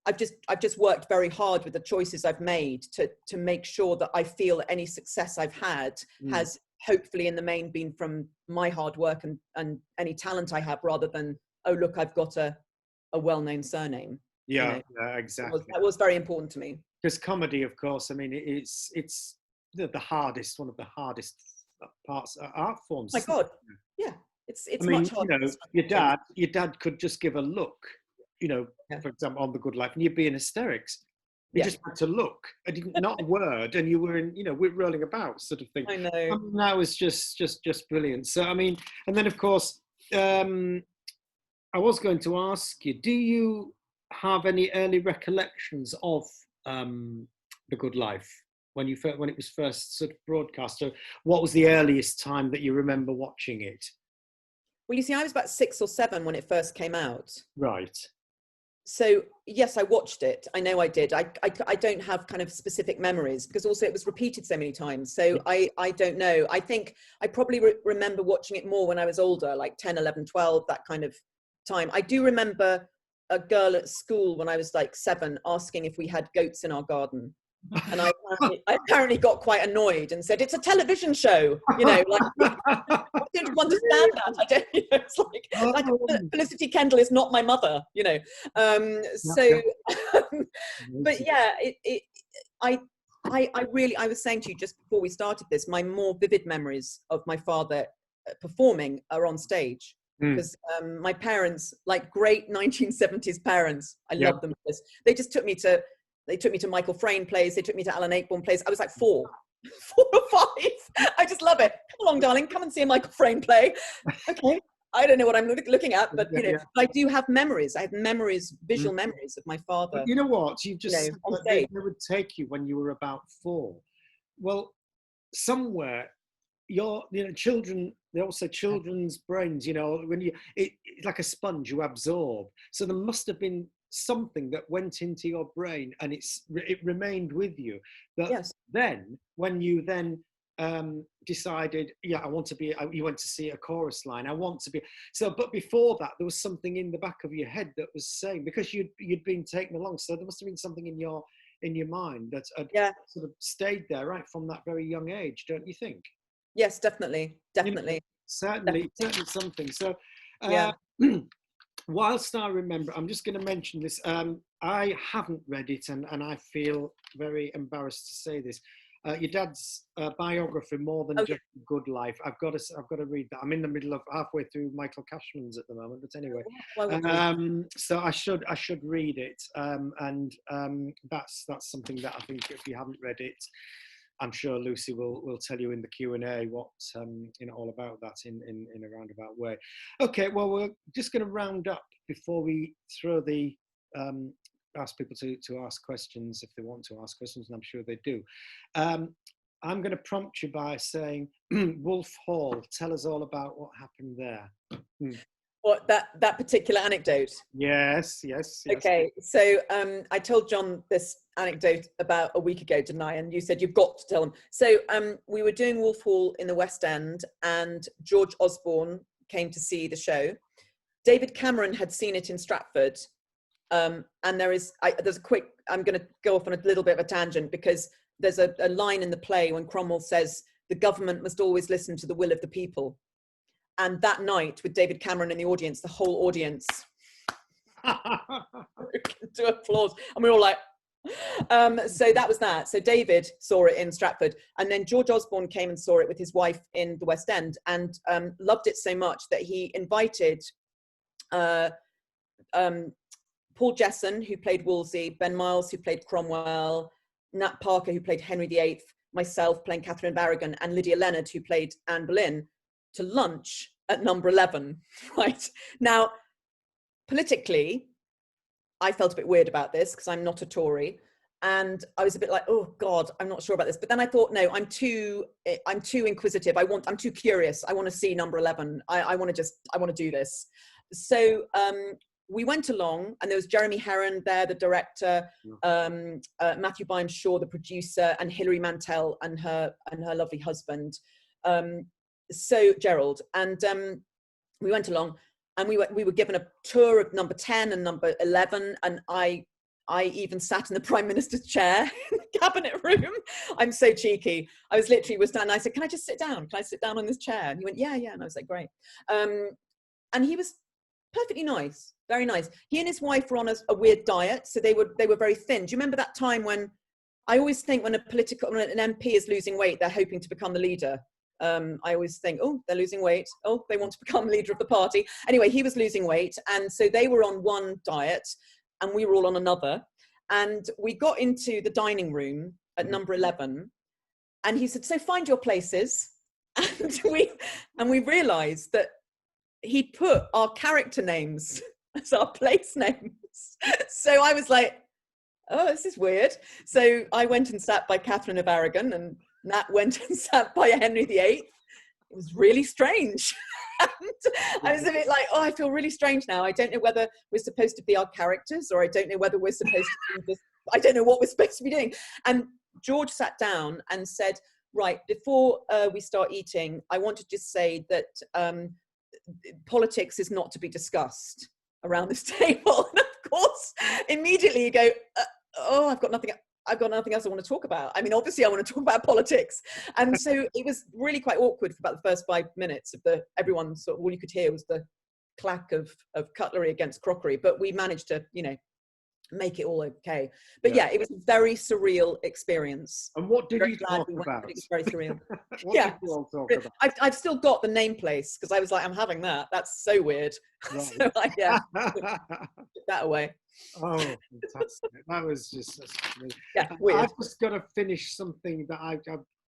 I've just worked very hard with the choices I've made to make sure that I feel that any success I've had hopefully in the main been from my hard work and any talent I have, rather than, oh, look, I've got a well-known surname. Yeah, yeah, exactly. That was very important to me. Because comedy, of course, I mean, it's the hardest, one of the hardest parts, art forms. My God, yeah, it's I mean, much harder. your dad could just give a look, for example, on The Good Life, and you'd be in hysterics. You just had to look, not a word, and you were in, we're rolling about, sort of thing. I know. I mean, that was just brilliant. So, I mean, and then of course, I was going to ask you, do you have any early recollections of The Good Life when it was first sort of broadcast? So, what was the earliest time that you remember watching it? Well, you see, I was about 6 or 7 when it first came out. Right. So yes, I watched it. I know I did. I don't have kind of specific memories, because also it was repeated so many times. So I don't know. I think I probably remember watching it more when I was older, like 10, 11, 12, that kind of time. I do remember a girl at school when I was like 7 asking if we had goats in our garden. And I apparently got quite annoyed and said, "It's a television show," like I don't understand that. I don't, it's like Felicity Kendall is not my mother, So, but yeah, I was saying to you just before we started this, my more vivid memories of my father performing are on stage. Because my parents, like great 1970s parents, I love them for this. They just took me to Michael Frayn plays. They took me to Alan Ayckbourn plays. I was like 4 or 5. I just love it. Come along, darling. Come and see a Michael Frayn play. Okay. I don't know what I'm looking at, but but I do have memories. I have memories, visual memories of my father. But you know what? You've just said on that stage. they would take you when you were about 4. Well, somewhere children, they also children's brains, when it's like a sponge, you absorb. So there must have been something that went into your brain, and it remained with you. That then, when you then decided, I want to be, you went to see a chorus line, I want to be. So, but before that, there was something in the back of your head that was saying, because you'd been taken along. So there must have been something in your mind that had sort of stayed there right from that very young age, don't you think? Yes, definitely. Certainly something. So, whilst I remember, I'm just going to mention this. I haven't read it, and I feel very embarrassed to say this. Your dad's biography, More Than Just a Good Life. I've got to read that. I'm in the middle of halfway through Michael Cashman's at the moment, but anyway. So I should read it, and that's something that I think, if you haven't read it, I'm sure Lucy will tell you in the Q&A what all about that in a roundabout way. Okay, well, we're just going to round up before we throw the ask people to ask questions if they want to ask questions, and I'm sure they do. I'm going to prompt you by saying, Wolf Hall, tell us all about what happened there. What, that particular anecdote? Yes. Okay, so I told John this anecdote about a week ago, didn't I? And you said you've got to tell him. So we were doing Wolf Hall in the West End, and George Osborne came to see the show. David Cameron had seen it in Stratford, and there's a quick. I'm going to go off on a little bit of a tangent, because there's a line in the play when Cromwell says, "The government must always listen to the will of the people." And that night, with David Cameron in the audience, the whole audience to applause, and we were all like, so that was that. So David saw it in Stratford, and then George Osborne came and saw it with his wife in the West End, and loved it so much that he invited Paul Jesson, who played Wolsey, Ben Miles, who played Cromwell, Nat Parker, who played Henry VIII, myself playing Catherine Barragan, and Lydia Leonard, who played Anne Boleyn, to lunch at number 11, right? Now, politically, I felt a bit weird about this, because I'm not a Tory, and I was a bit like, oh God, I'm not sure about this. But then I thought, no, I'm too inquisitive. I'm too curious. I want to see number 11. I want to do this. So we went along, and there was Jeremy Herron there, the director, Matthew Byam Shaw, the producer, and Hilary Mantel and her lovely husband. So Gerald, and we went along, and we were given a tour of number 10 and number 11, and I I even sat in the Prime Minister's chair in the cabinet room. I'm so cheeky. I was standing. I said, "Can I just sit down? Can I sit down on this chair?" And he went, "Yeah, yeah." And I was like, "Great." And he was perfectly nice, very nice. He and his wife were on a weird diet, so they were very thin. Do you remember that time when I always think when an MP is losing weight, they're hoping to become the leader. I always think, oh, they're losing weight. Oh, they want to become leader of the party. Anyway, he was losing weight, and so they were on one diet, and we were all on another. And we got into the dining room at number 11, and he said, "So find your places." And we realised that he put our character names as our place names. So I was like, "Oh, this is weird." So I went and sat by Catherine of Aragon, and Nat went and sat by Henry VIII. It was really strange. And I was a bit like, oh, I feel really strange now. I don't know whether we're supposed to be our characters, or I don't know whether we're supposed to be I don't know what we're supposed to be doing. And George sat down and said, "Right, before we start eating, I want to just say that politics is not to be discussed around this table." And of course, immediately you go, "Oh, I've got nothing else I want to talk about. I mean, obviously I want to talk about politics." And so it was really quite awkward for about the first 5 minutes of everyone sort of, all you could hear was the clack of cutlery against crockery, but we managed to, make it all okay. But yeah, it was a very surreal experience. And what did you talk about? It was very surreal. What did you all talk about? I've still got the name place, because I was like, I'm having that. That's so weird. Right. So put that away. Oh, fantastic. That was just weird. I've just got to finish something that I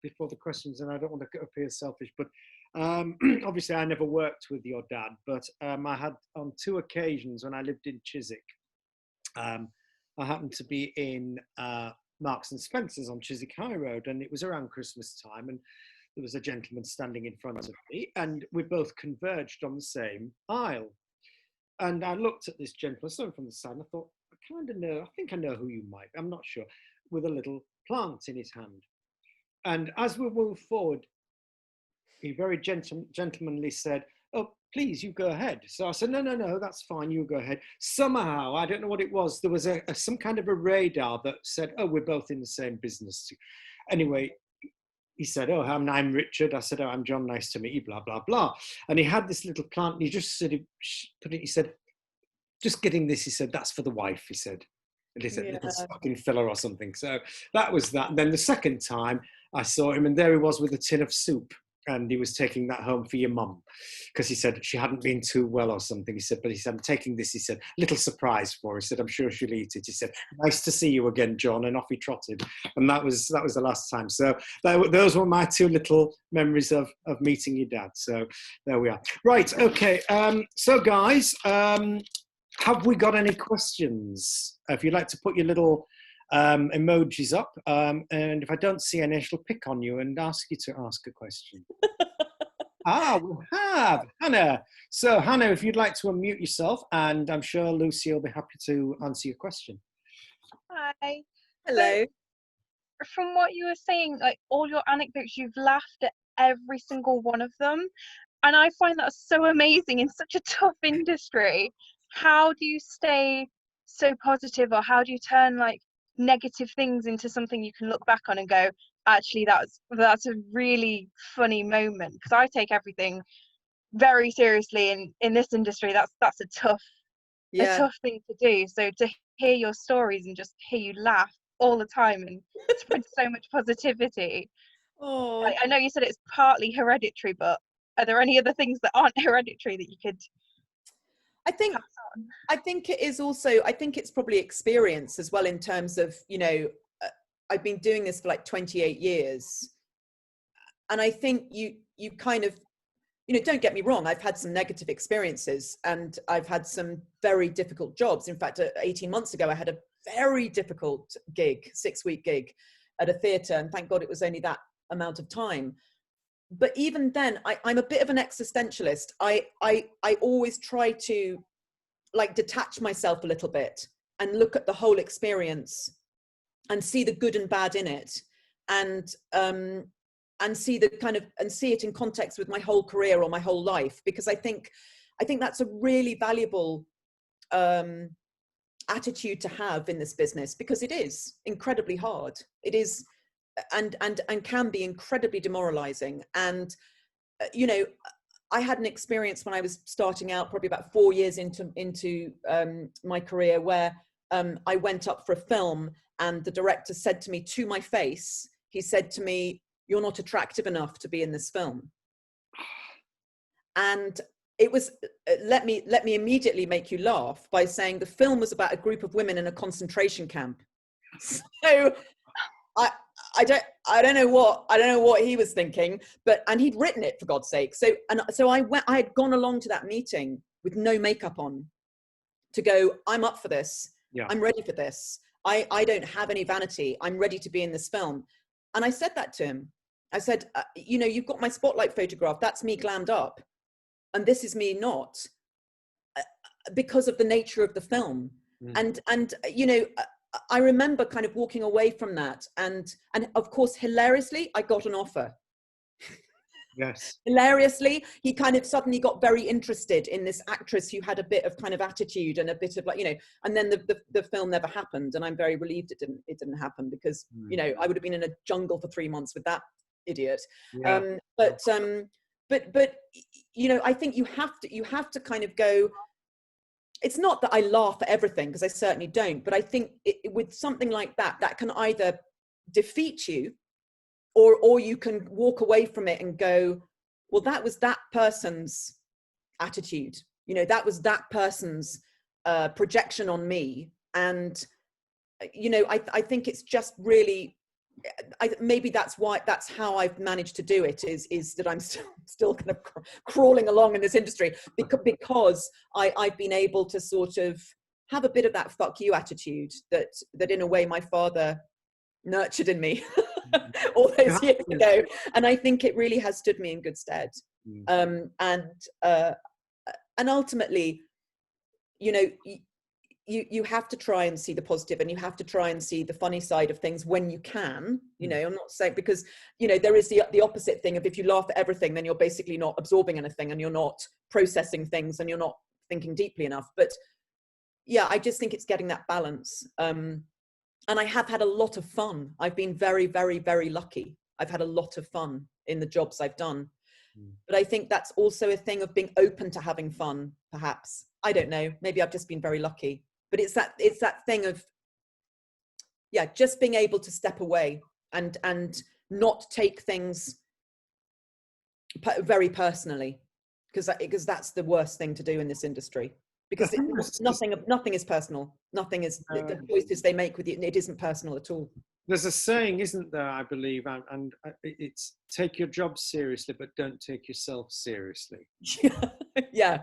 before the questions, and I don't want to appear selfish, but obviously I never worked with your dad, but I had on 2 occasions when I lived in Chiswick. I happened to be in Marks and Spencer's on Chiswick High Road, and it was around Christmas time, and there was a gentleman standing in front of me, and we both converged on the same aisle. And I looked at this gentleman, saw him from the side, and I thought, I think I know who you might be, I'm not sure, with a little plant in his hand. And as we moved forward, he very gentlemanly said, "Oh, please, you go ahead." So I said, no, that's fine, you go ahead. Somehow, I don't know what it was, there was some kind of a radar that said, "Oh, we're both in the same business." Anyway, he said, "Oh, I'm Richard." I said, "Oh, I'm John, nice to meet you, blah, blah, blah." And he had this little plant, and he just sort of put it, he said, "Just getting this," he said, "that's for the wife," he said. And he said, "Little stocking filler or something." So that was that. And then the second time I saw him, and there he was with a tin of soup. And he was taking that home for your mum, because he said she hadn't been too well or something. He said, "I'm taking this," he said, "little surprise for her." He said, "I'm sure she'll eat it." He said, "Nice to see you again, John." And off he trotted. And that was the last time. So those were my 2 little memories of meeting your dad. So there we are. Right. Okay. So guys, have we got any questions? If you'd like to put your little emojis up, and if I don't see any, I shall pick on you and ask you to ask a question. We have Hannah. So Hannah, if you'd like to unmute yourself, and I'm sure Lucy will be happy to answer your question. Hi. Hello. So, from what you were saying, like all your anecdotes, you've laughed at every single one of them, and I find that so amazing in such a tough industry. How do you stay so positive, or how do you turn like negative things into something you can look back on and go, actually that's a really funny moment? Because I take everything very seriously, and in this industry that's a tough thing to do. So to hear your stories and just hear you laugh all the time and spread so much positivity. I know you said it's partly hereditary, but are there any other things that aren't hereditary that you could I think it is also, I think it's probably experience as well, in terms of, I've been doing this for like 28 years. And I think you kind of, don't get me wrong, I've had some negative experiences, and I've had some very difficult jobs. In fact, 18 months ago, I had a very difficult gig, 6-week gig at a theatre. And thank God it was only that amount of time. But even then, I'm a bit of an existentialist. I always try to like detach myself a little bit and look at the whole experience and see the good and bad in it, and see the kind of, and see it in context with my whole career or my whole life, because I think that's a really valuable attitude to have in this business, because it is incredibly hard. It is, and can be incredibly demoralizing. And you know, I had an experience when I was starting out, probably about 4 years into my career, where I went up for a film, and the director said to me to my face, he said to me, "You're not attractive enough to be in this film." And it was, let me immediately make you laugh by saying the film was about a group of women in a concentration camp. So I don't know what he was thinking, and he'd written it, for God's sake. So I had gone along to that meeting with no makeup on, to go, I'm up for this. Yeah. I'm ready for this. I don't have any vanity. I'm ready to be in this film. And I said that to him. I said, you know, you've got my spotlight photograph. That's me glammed up. And this is me not, because of the nature of the film. Mm. And you know, I remember kind of walking away from that, and of course, hilariously, I got an offer. Yes. Hilariously, he kind of suddenly got very interested in this actress who had a bit of kind of attitude and a bit of, like, you know, and then the film never happened, and I'm very relieved it didn't happen, because you know, I would have been in a jungle for 3 months with that idiot. Yeah. But you know, I think you have to kind of go. It's not that I laugh at everything, because I certainly don't, but I think with something like that can either defeat you, or you can walk away from it and go, well, that was that person's attitude. You know, that was that person's projection on me. And, you know, I think it's just really, maybe that's how I've managed to do it, is that I'm still kind of crawling along in this industry, because I've been able to sort of have a bit of that fuck you attitude that in a way my father nurtured in me all those years ago, and I think it really has stood me in good stead. And ultimately, you know, you have to try and see the positive, and you have to try and see the funny side of things when you can. You know, I'm not saying, because, you know, there is the opposite thing of, if you laugh at everything, then you're basically not absorbing anything, and you're not processing things, and you're not thinking deeply enough. But yeah, I just think it's getting that balance. And I have had a lot of fun. I've been very, very, very lucky. I've had a lot of fun in the jobs I've done. But I think that's also a thing of being open to having fun, perhaps. I don't know. Maybe I've just been very lucky. But it's that thing of, yeah, just being able to step away and not take things very personally, because that's the worst thing to do in this industry. Because nothing is personal. Nothing is, the choices they make with you, it isn't personal at all. There's a saying, isn't there, I believe, and it's take your job seriously, but don't take yourself seriously. Yeah.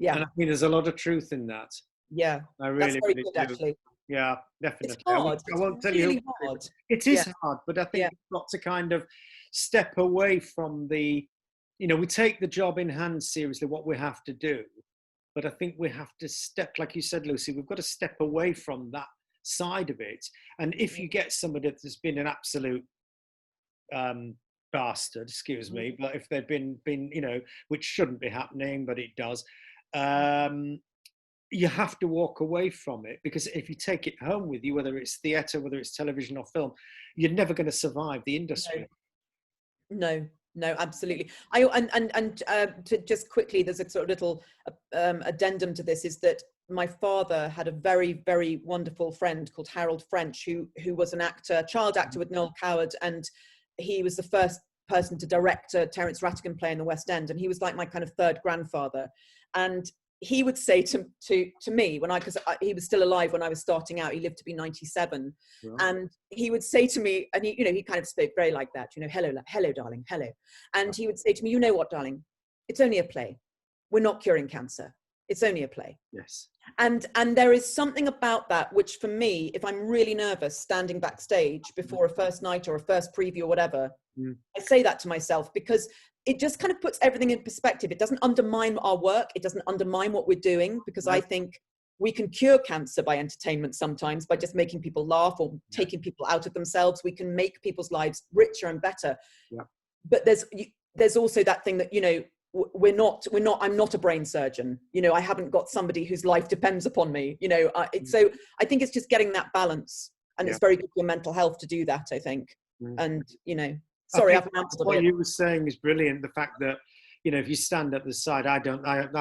And I mean, there's a lot of truth in that. Yeah, I really, that's very really good, do. actually. Yeah, definitely. It's hard. I won't tell really you. Hard. It is hard, but I think you've got to kind of step away from the, you know, we take the job in hand seriously, what we have to do. But I think we have to step, like you said, Lucy, we've got to step away from that side of it. And if you get somebody that's been an absolute bastard, excuse me, but if they've been, you know, which shouldn't be happening, but it does, you have to walk away from it, because if you take it home with you, whether it's theatre, whether it's television or film, you're never going to survive the industry. No, absolutely. To just quickly, there's a sort of little addendum to this, is that my father had a very, very wonderful friend called Harold French, who was an actor, child actor with Noel Coward, and he was the first person to direct a Terence Rattigan play in the West End, and he was like my kind of third grandfather. And he would say to me, because he was still alive when I was starting out, he lived to be 97, and he would say to me, and he kind of spoke very like that, you know, hello, darling, hello. And he would say to me, you know what, darling, it's only a play. We're not curing cancer. It's only a play. Yes. And there is something about that, which for me, if I'm really nervous standing backstage before a first night or a first preview or whatever, I say that to myself, because it just kind of puts everything in perspective. It doesn't undermine our work. It doesn't undermine what we're doing, because I think we can cure cancer by entertainment sometimes, by just making people laugh or taking people out of themselves. We can make people's lives richer and better. Yeah. But there's also that thing that, you know, I'm not a brain surgeon, you know, I haven't got somebody whose life depends upon me, you know, so I think it's just getting that balance, and it's very good for your mental health to do that, I think. And, you know, sorry, I've rambled a what bit. you were saying is brilliant. The fact that, you know, if you stand at the side, I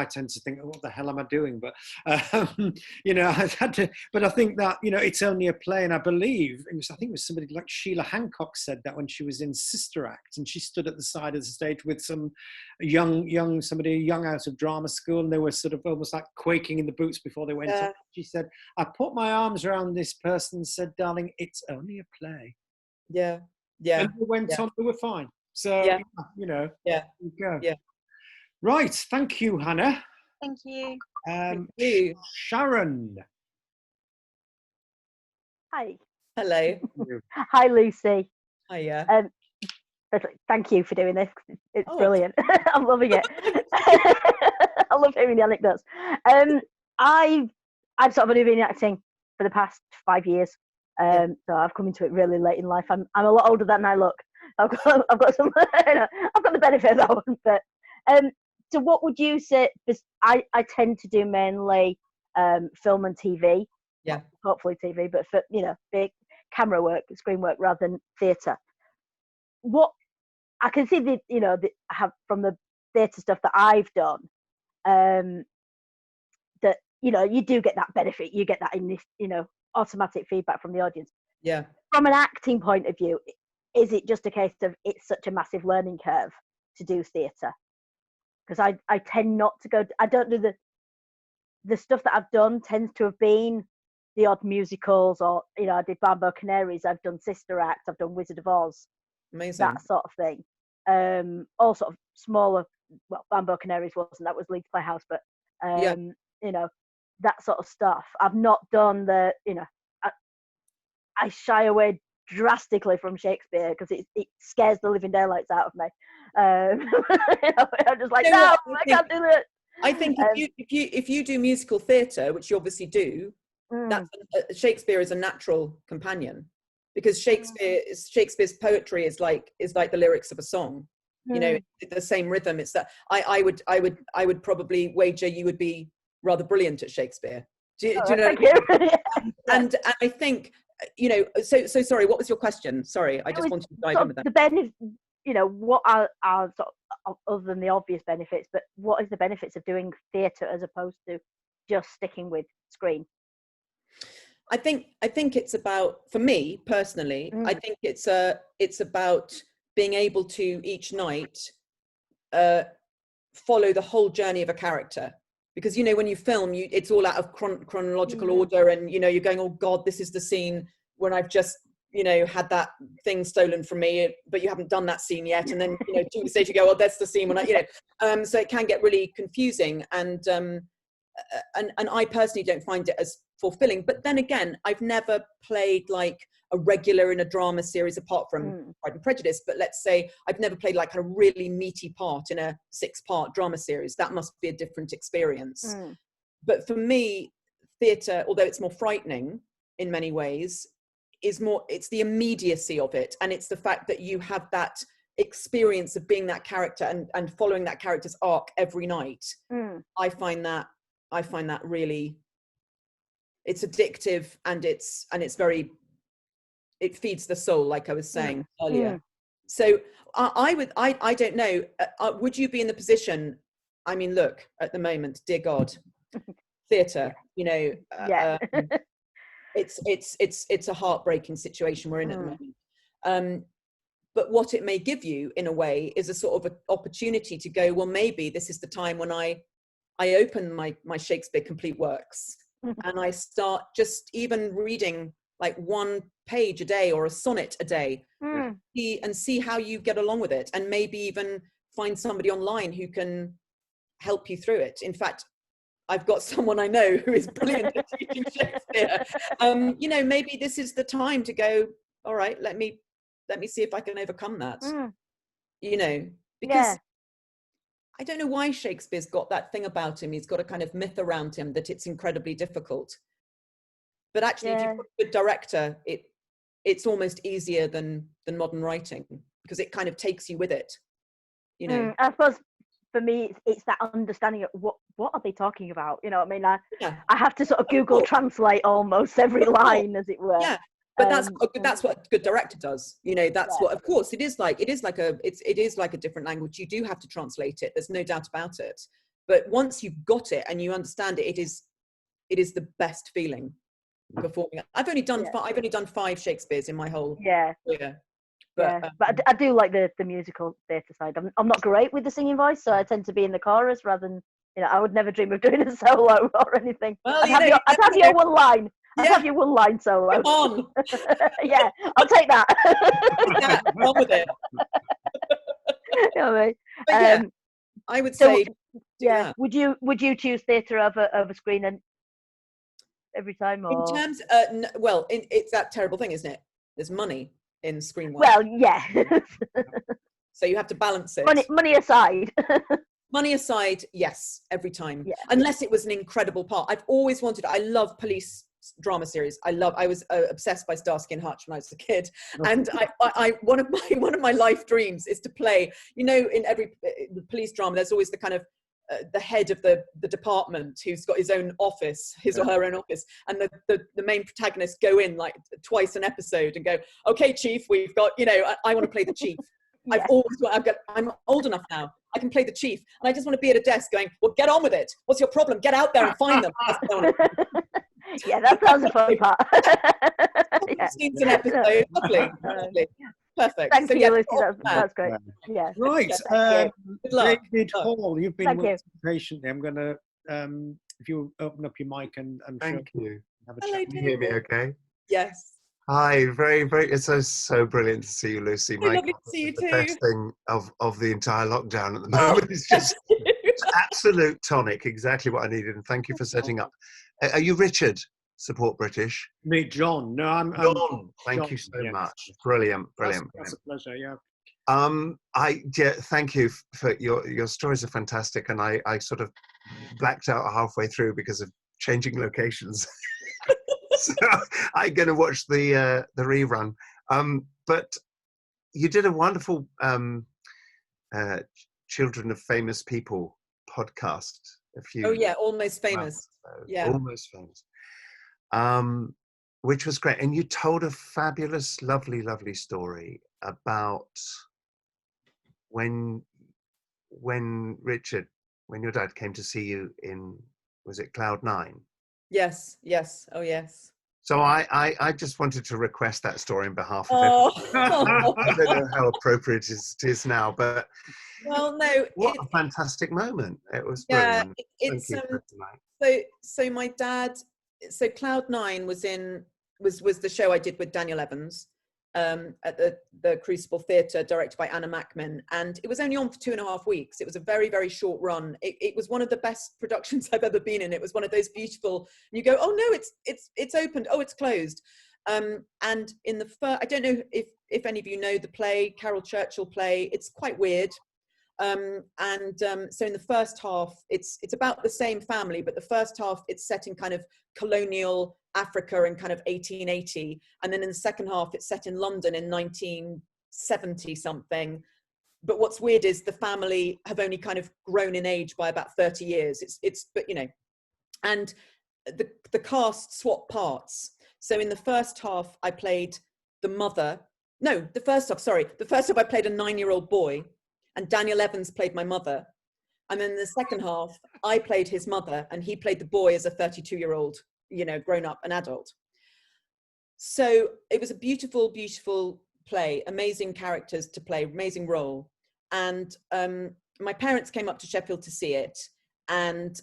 tend to think, oh, what the hell am I doing? But, you know, I had to, but I think that, you know, it's only a play. And I believe I think it was somebody like Sheila Hancock said that when she was in Sister Act, and she stood at the side of the stage with some somebody young out of drama school, and they were sort of almost like quaking in the boots before they went on. She said, I put my arms around this person and said, darling, it's only a play. Yeah. And they went on, they were fine. So, you know, there you go. Yeah. Right. Thank you, Hannah. Thank you. Thank you. Sharon. Hi. Hello. Hi, Lucy. Hiya. Thank you for doing this. It's brilliant. I'm loving it. I love hearing the anecdotes. I've sort of been doing acting for the past 5 years. So I've come into it really late in life. I'm a lot older than I look. I've got some. I've got the benefit of that one. But so what would you say? Because I tend to do mainly film and TV. Yeah. Hopefully TV, but for, you know, big camera work, screen work rather than theatre. What I can see I have from the theatre stuff that I've done, that, you know, you do get that benefit. You get that in this, you know, automatic feedback from the audience. Yeah. From an acting point of view, is it just a case of it's such a massive learning curve to do theatre? Because I tend not to go. I don't do the stuff that I've done tends to have been the odd musicals, or, you know, I did Bambo Canaries, I've done Sister Act, I've done Wizard of Oz. Amazing. That sort of thing. All sort of smaller. Well, Bambo Canaries wasn't. That was Leeds Playhouse, but you know, that sort of stuff. I've not done the. You know, I shy away drastically from Shakespeare because it scares the living daylights out of me. You know, I'm just like, no, I can't do it. I think if you do musical theatre, which you obviously do, Shakespeare is a natural companion, because Shakespeare's poetry is like the lyrics of a song. You know, the same rhythm. It's that I would probably wager you would be rather brilliant at Shakespeare. Do you know? Thank you. And I think, you know. So sorry. What was your question? Sorry, I just wanted to dive in with that. The benefit. You know, what are sort of, other than the obvious benefits, but what is the benefits of doing theatre as opposed to just sticking with screen? I think it's about, for me personally, I think it's about being able to each night follow the whole journey of a character, because, you know, when you film, it's all out of chronological order, and, you know, you're going, oh God, this is the scene when I've just, you know, had that thing stolen from me, but you haven't done that scene yet, and then, you know, 2 weeks later you go, oh, that's the scene when I, you know, so it can get really confusing, and I personally don't find it as fulfilling. But then again, I've never played like a regular in a drama series apart from Pride and Prejudice, but let's say I've never played like a really meaty part in a 6-part drama series. That must be a different experience. But for me, theatre, although it's more frightening in many ways, it's the immediacy of it, and it's the fact that you have that experience of being that character and following that character's arc every night. I find that really, it's addictive, and it's very, it feeds the soul, like I was saying earlier. So I don't know, would you be in the position, I mean, look, at the moment, dear God, theatre, you know, it's a heartbreaking situation we're in at the moment. But what it may give you, in a way, is a sort of an opportunity to go, well, maybe this is the time when I open my Shakespeare complete works, and I start just even reading like 1 page a day or a sonnet a day, and see how you get along with it, and maybe even find somebody online who can help you through it. In fact, I've got someone I know who is brilliant at teaching Shakespeare. You know, maybe this is the time to go, all right, let me see if I can overcome that. You know, because I don't know why Shakespeare's got that thing about him. He's got a kind of myth around him that it's incredibly difficult. But actually, if you've got a good director, it's almost easier than modern writing, because it kind of takes you with it. You know, I suppose for me, it's that understanding of what are they talking about? You know what I mean? I Yeah. I have to sort of Google Translate almost every line, as it were. Yeah. But that's what a good director does. You know, that's Yeah. what, of course, it is like a different language. You do have to translate it. There's no doubt about it. But once you've got it and you understand it, it is the best feeling performing. I've only done 5 Shakespeares in my whole career. But I do like the musical theatre side. I'm not great with the singing voice, so I tend to be in the chorus rather than, you know, I would never dream of doing a solo or anything. Well, I'd have your one line. I'd have your one line solo. Come on. Yeah, I'll take that. Yeah, on with it. You know what I mean? But yeah, I would say, yeah. Would you choose theatre over screen and every time? Or? In terms, well, it's that terrible thing, isn't it? There's money in screen work. Well, yeah. So you have to balance it. Money aside. Money aside, yes, every time. Yeah. Unless it was an incredible part. I've always wanted. I love police drama series. I was obsessed by Starsky and Hutch when I was a kid, and I one of my life dreams is to play. You know, in every police drama, there's always the kind of the head of the department who's got his own office, his or her own office, and the main protagonists go in like twice an episode and go, okay, chief, we've got, you know, I want to play the chief. Yeah. I'm old enough now. I can play the chief, and I just want to be at a desk going, well, get on with it. What's your problem? Get out there and find them. Yeah, that sounds a fun part. Scenes an episode. Lovely. Perfect. Thank you, Lucy. That's great. Yeah. Right. David Hall, you've been waiting patiently. I'm going to, if you open up your mic and thank you. Have a Hello, chat. Can you hear me okay? Yes. Hi, it's so brilliant to see you, Lucy. Lovely to see you the too. best thing of the entire lockdown at the moment. It's just absolute tonic, exactly what I needed. And thank you for setting up. Are you Richard? Support British. Me, John. No, I'm John. Thank John, you so yes. much. Brilliant. That's a pleasure. Yeah. Thank you for your stories are fantastic, and I sort of blacked out halfway through because of changing locations. So I'm going to watch the rerun. But you did a wonderful Children of Famous People podcast. Almost Famous. Almost Famous. Which was great, and you told a fabulous, lovely story about when your dad came to see you in, was it Cloud 9? Yes. Oh, yes. So I just wanted to request that story on behalf of everyone. I don't know how appropriate it is now, but well, no. What a fantastic moment. It was brilliant. So my dad, so Cloud 9 was the show I did with Daniel Evans at the Crucible Theatre, directed by Anna Mackman, and it was only on for 2.5 weeks. It was a very, very short run. It was one of the best productions I've ever been in. It was one of those beautiful, and you go, oh no, it's opened, oh, it's closed. And in the I don't know if any of you know the play, Carol Churchill play. It's quite weird. So in the first half, it's about the same family, but the first half it's set in kind of colonial Africa in kind of 1880, and then in the second half it's set in London in 1970 something. But what's weird is the family have only kind of grown in age by about 30 years. But you know, and the cast swap parts. So in the first half I played the mother. No, the first half I played a 9-year-old boy, and Daniel Evans played my mother. And then in the second half, I played his mother, and he played the boy as a 32-year-old, you know, grown up, an adult. So it was a beautiful, beautiful play, amazing characters to play, amazing role. And my parents came up to Sheffield to see it, and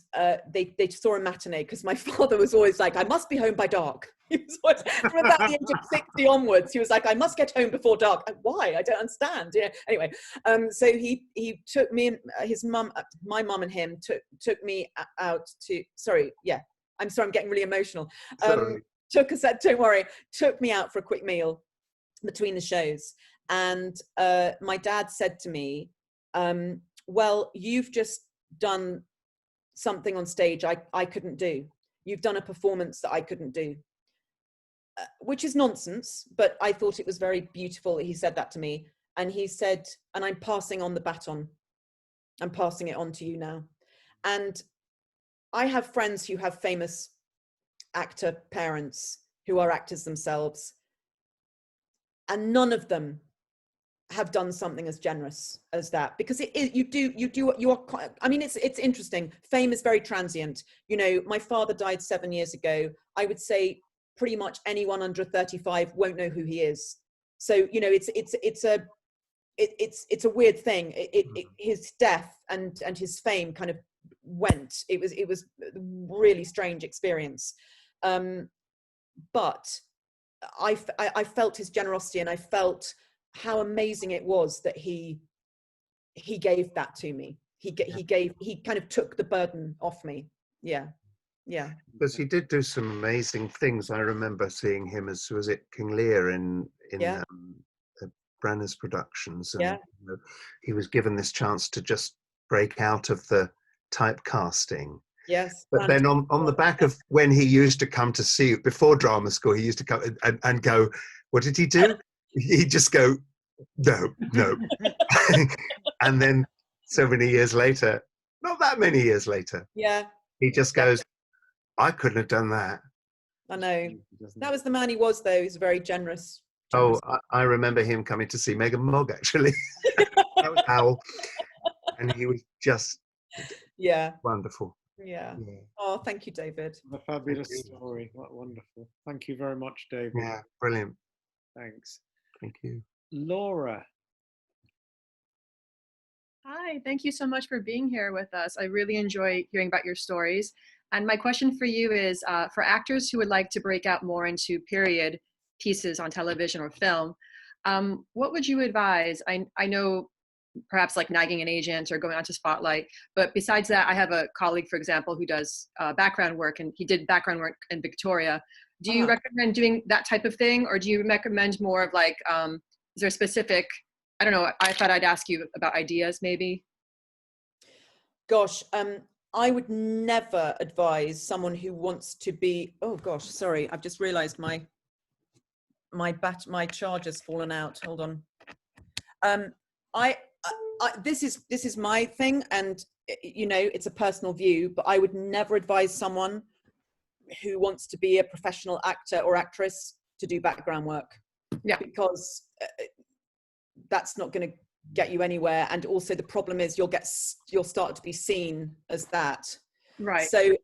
they saw a matinee, because my father was always like, I must be home by dark. He was always, from about the age of 60 onwards, he was like, I must get home before dark. Why? I don't understand. Yeah. Anyway, so he took me and his mum, my mum and him took me out to. Sorry, I'm getting really emotional. Took me out for a quick meal between the shows, and my dad said to me, "Well, you've just done something on stage I couldn't do. You've done a performance that I couldn't do." Which is nonsense, but I thought it was very beautiful that he said that to me. And he said, and I'm passing on the baton. I'm passing it on to you now. And I have friends who have famous actor parents who are actors themselves, and none of them have done something as generous as that, because I mean, it's interesting. Fame is very transient. You know, my father died 7 years ago. I would say pretty much anyone under 35 won't know who he is. So, you know, it's a weird thing. His death and his fame kind of went. It was a really strange experience. But I felt his generosity, and I felt how amazing it was that he gave that to me. He kind of took the burden off me. Yeah. Because he did do some amazing things. I remember seeing him as, was it King Lear in Branner's productions, and Yeah. you know, he was given this chance to just break out of the typecasting. Yes. But then on the back of when he used to come to see it before drama school, he used to come and go, what did he do? He'd just go, no. And then so many years later, not that many years later, he just goes, I couldn't have done that. I know. That was the man he was, though. He's very generous. Oh, I remember him coming to see Megan Mogg, actually. That was Howell. And he was just wonderful. Yeah. Oh, thank you, David. What a fabulous story. What wonderful. Thank you very much, David. Yeah, brilliant. Thanks. Thank you. Laura. Hi, thank you so much for being here with us. I really enjoy hearing about your stories. And my question for you is, for actors who would like to break out more into period pieces on television or film, what would you advise? I know perhaps like nagging an agent or going on to Spotlight, but besides that, I have a colleague, for example, who does background work, and he did background work in Victoria. Do you recommend doing that type of thing, or do you recommend more of like, is there a specific, I don't know, I thought I'd ask you about ideas maybe. Gosh, I would never advise someone who wants to be, oh gosh, sorry, I've just realized my charger's fallen out. Hold on. This is my thing, and you know, it's a personal view, but I would never advise someone who wants to be a professional actor or actress to do background work. Yeah, because that's not going to get you anywhere, and also the problem is you'll start to be seen as that. Right. So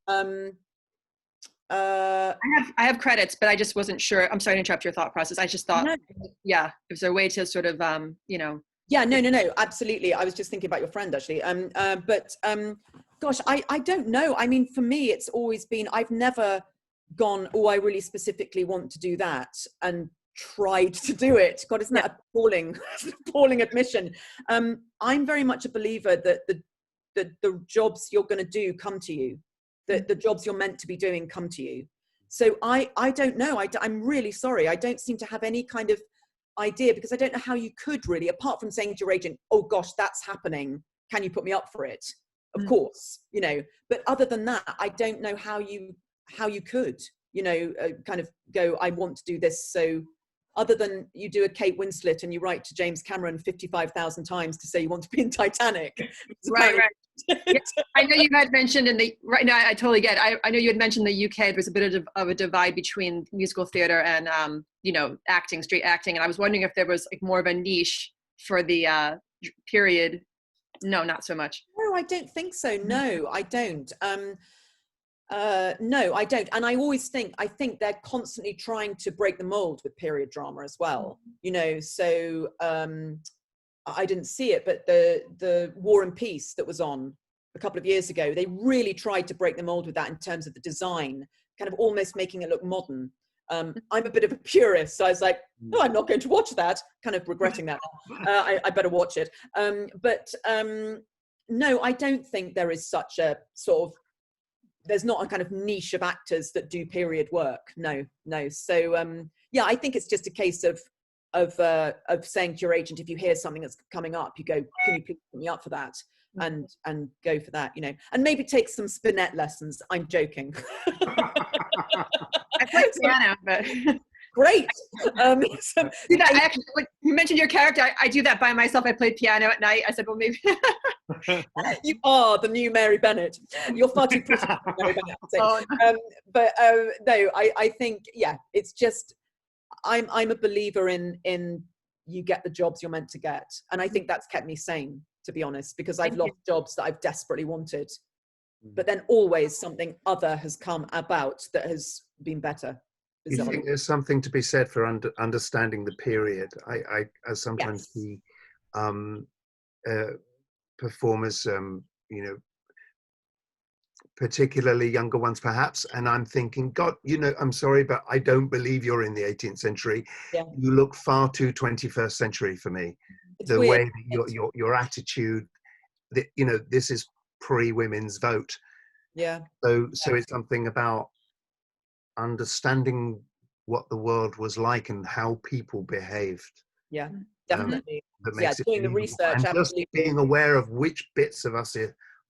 I have credits, but I just wasn't sure. I'm sorry to interrupt your thought process. I just thought, is there a way to sort of, you know? Yeah, no, absolutely. I was just thinking about your friend, actually. Gosh, I don't know. I mean, for me, it's always been, I've never gone, oh, I really specifically want to do that, and tried to do it. God, isn't that appalling admission? I'm very much a believer that the jobs you're going to do come to you, that the jobs you're meant to be doing come to you. So I don't know. I'm really sorry. I don't seem to have any kind of idea, because I don't know how you could really, apart from saying to your agent, oh gosh, that's happening, can you put me up for it? Of course, you know, but other than that, I don't know how you could, you know, kind of go, I want to do this. So other than you do a Kate Winslet and you write to James Cameron 55,000 times to say you want to be in Titanic. Right. Yeah, I know you had mentioned right now, I totally get it. I know you had mentioned the UK, there's a bit of a divide between musical theater and, you know, straight acting. And I was wondering if there was like more of a niche for the period. No, not so much. No, I don't think so. No, I don't. No, I don't. And I think they're constantly trying to break the mold with period drama as well. You know, so I didn't see it, but the War and Peace that was on a couple of years ago, they really tried to break the mold with that in terms of the design, kind of almost making it look modern. I'm a bit of a purist, so I was like, no, I'm not going to watch that, kind of regretting that. I better watch it. No, I don't think there is such a sort of, there's not a kind of niche of actors that do period work. No. So yeah, I think it's just a case of saying to your agent, if you hear something that's coming up, you go, can you please put me up for that? And go for that, you know, and maybe take some spinet lessons. I'm joking. I play piano, but Great. So, Do that. I actually, when you mentioned your character, I do that by myself. I play piano at night. I said, well, maybe. you are the new Mary Bennett. You're far too pretty for Mary Bennett. So, Oh, no. no, I think, yeah, it's just, I'm a believer in you get the jobs you're meant to get. And I think that's kept me sane, to be honest, because I've lost jobs that I've desperately wanted. But then always something other has come about that has been better. You think there's something to be said for understanding the period? I sometimes see performers, you know, particularly younger ones perhaps, and I'm thinking, God, you know, I'm sorry, but I don't believe you're in the 18th century. Yeah. You look far too 21st century for me. It's the weird. way that your attitude, that, you know, this is pre-women's vote. Yeah. So it's something about understanding what the world was like and how people behaved. Yeah, definitely. That makes it doing the believable. research, and absolutely. just being aware of which bits of us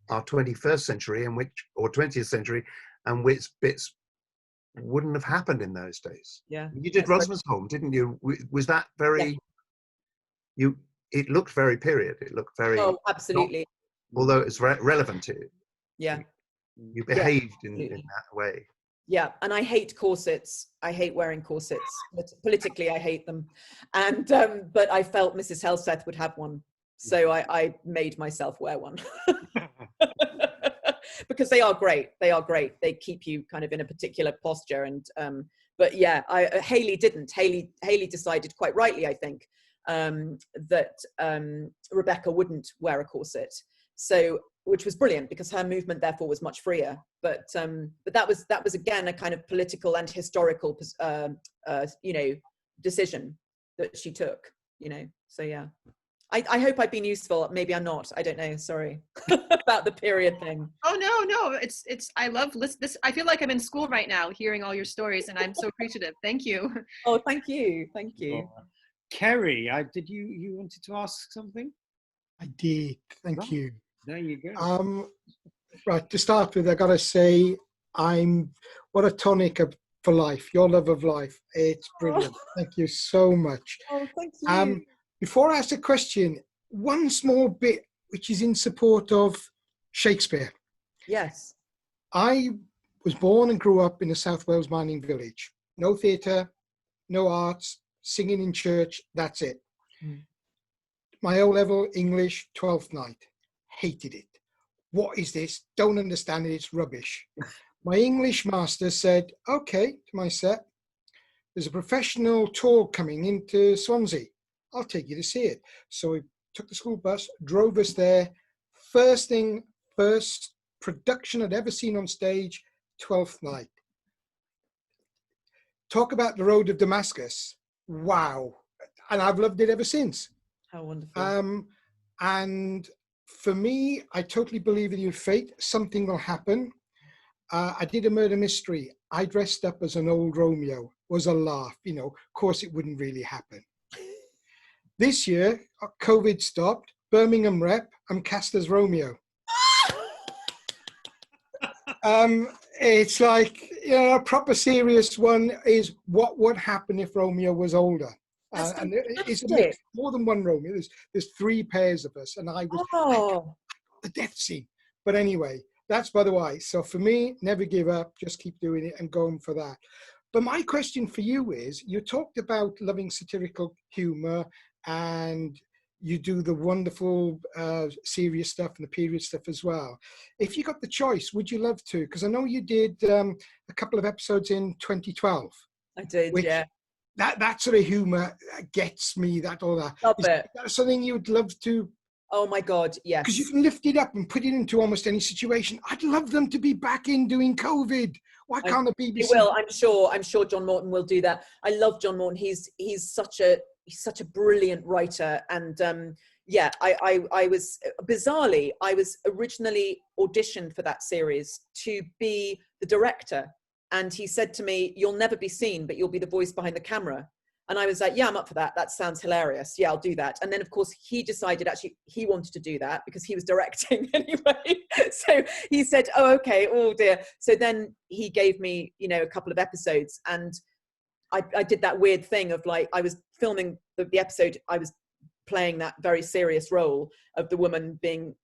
are 21st century and or 20th century, and which bits wouldn't have happened in those days. Yeah. You did Rosmersholm, didn't you? Was that very? It looked very period. It looked very. Oh, absolutely. Although it's relevant to it. Yeah. You behaved in that way. Yeah, and I hate corsets. I hate wearing corsets. Politically, I hate them. And but I felt Mrs. Helseth would have one, so I made myself wear one. Because they are great. They are great. They keep you kind of in a particular posture. And but yeah, Hayley didn't. Hayley decided quite rightly, I think, that Rebecca wouldn't wear a corset. So, which was brilliant because her movement therefore was much freer. But that was again a kind of political and historical, you know, decision that she took. You know, so yeah. I hope I've been useful. Maybe I'm not. I don't know. Sorry about the period thing. Oh no! It's. I love this. I feel like I'm in school right now, hearing all your stories, and I'm so appreciative. Thank you. Oh, thank you. Kerry, did you wanted to ask something? I did. Thank you. There you go. Right, to start with, I gotta say, what a tonic for life. Your love of life. It's brilliant. Thank you so much. Oh, thank you. Before I ask a question, one small bit which is in support of Shakespeare. Yes. I was born and grew up in a South Wales mining village. No theatre, no arts, singing in church, that's it. My O-level English, 12th night. Hated it. What is this? Don't understand it, it's rubbish. My English master said, okay, to my set, there's a professional tour coming into Swansea. I'll take you to see it. So we took the school bus, drove us there. First production I'd ever seen on stage, 12th night. Talk about the road of Damascus. Wow. And I've loved it ever since. How wonderful. And for me, I totally believe in your fate. Something will happen. I did a murder mystery. I dressed up as an old Romeo. Was a laugh, you know. Of course, it wouldn't really happen. This year, COVID stopped. Birmingham rep. I'm cast as Romeo. It's like, you know, a proper serious one is what would happen if Romeo was older. And it's a mix, more than one Romeo. There's 3 pairs of us, and I was the death scene. But anyway, that's by the way. So for me, never give up, just keep doing it and going for that. But my question for you is, you talked about loving satirical humor, and you do the wonderful serious stuff and the period stuff as well. If you got the choice, would you love to? Because I know you did a couple of episodes in 2012. I did, yeah. That sort of humor gets me, all that. Love Is it. that something you'd love to? Oh my God, yes. Because you can lift it up and put it into almost any situation. I'd love them to be back in doing COVID. Why can't the BBC? They will, I'm sure John Morton will do that. I love John Morton. He's such a brilliant writer. And yeah, I was bizarrely, I was originally auditioned for that series to be the director. And he said to me, you'll never be seen, but you'll be the voice behind the camera. And I was like, yeah, I'm up for that. That sounds hilarious. Yeah, I'll do that. And then, of course, he decided actually he wanted to do that because he was directing anyway. So he said, oh, okay, oh dear. So then he gave me, you know, a couple of episodes. And I did that weird thing of like, I was filming the episode, I was playing that very serious role of the woman being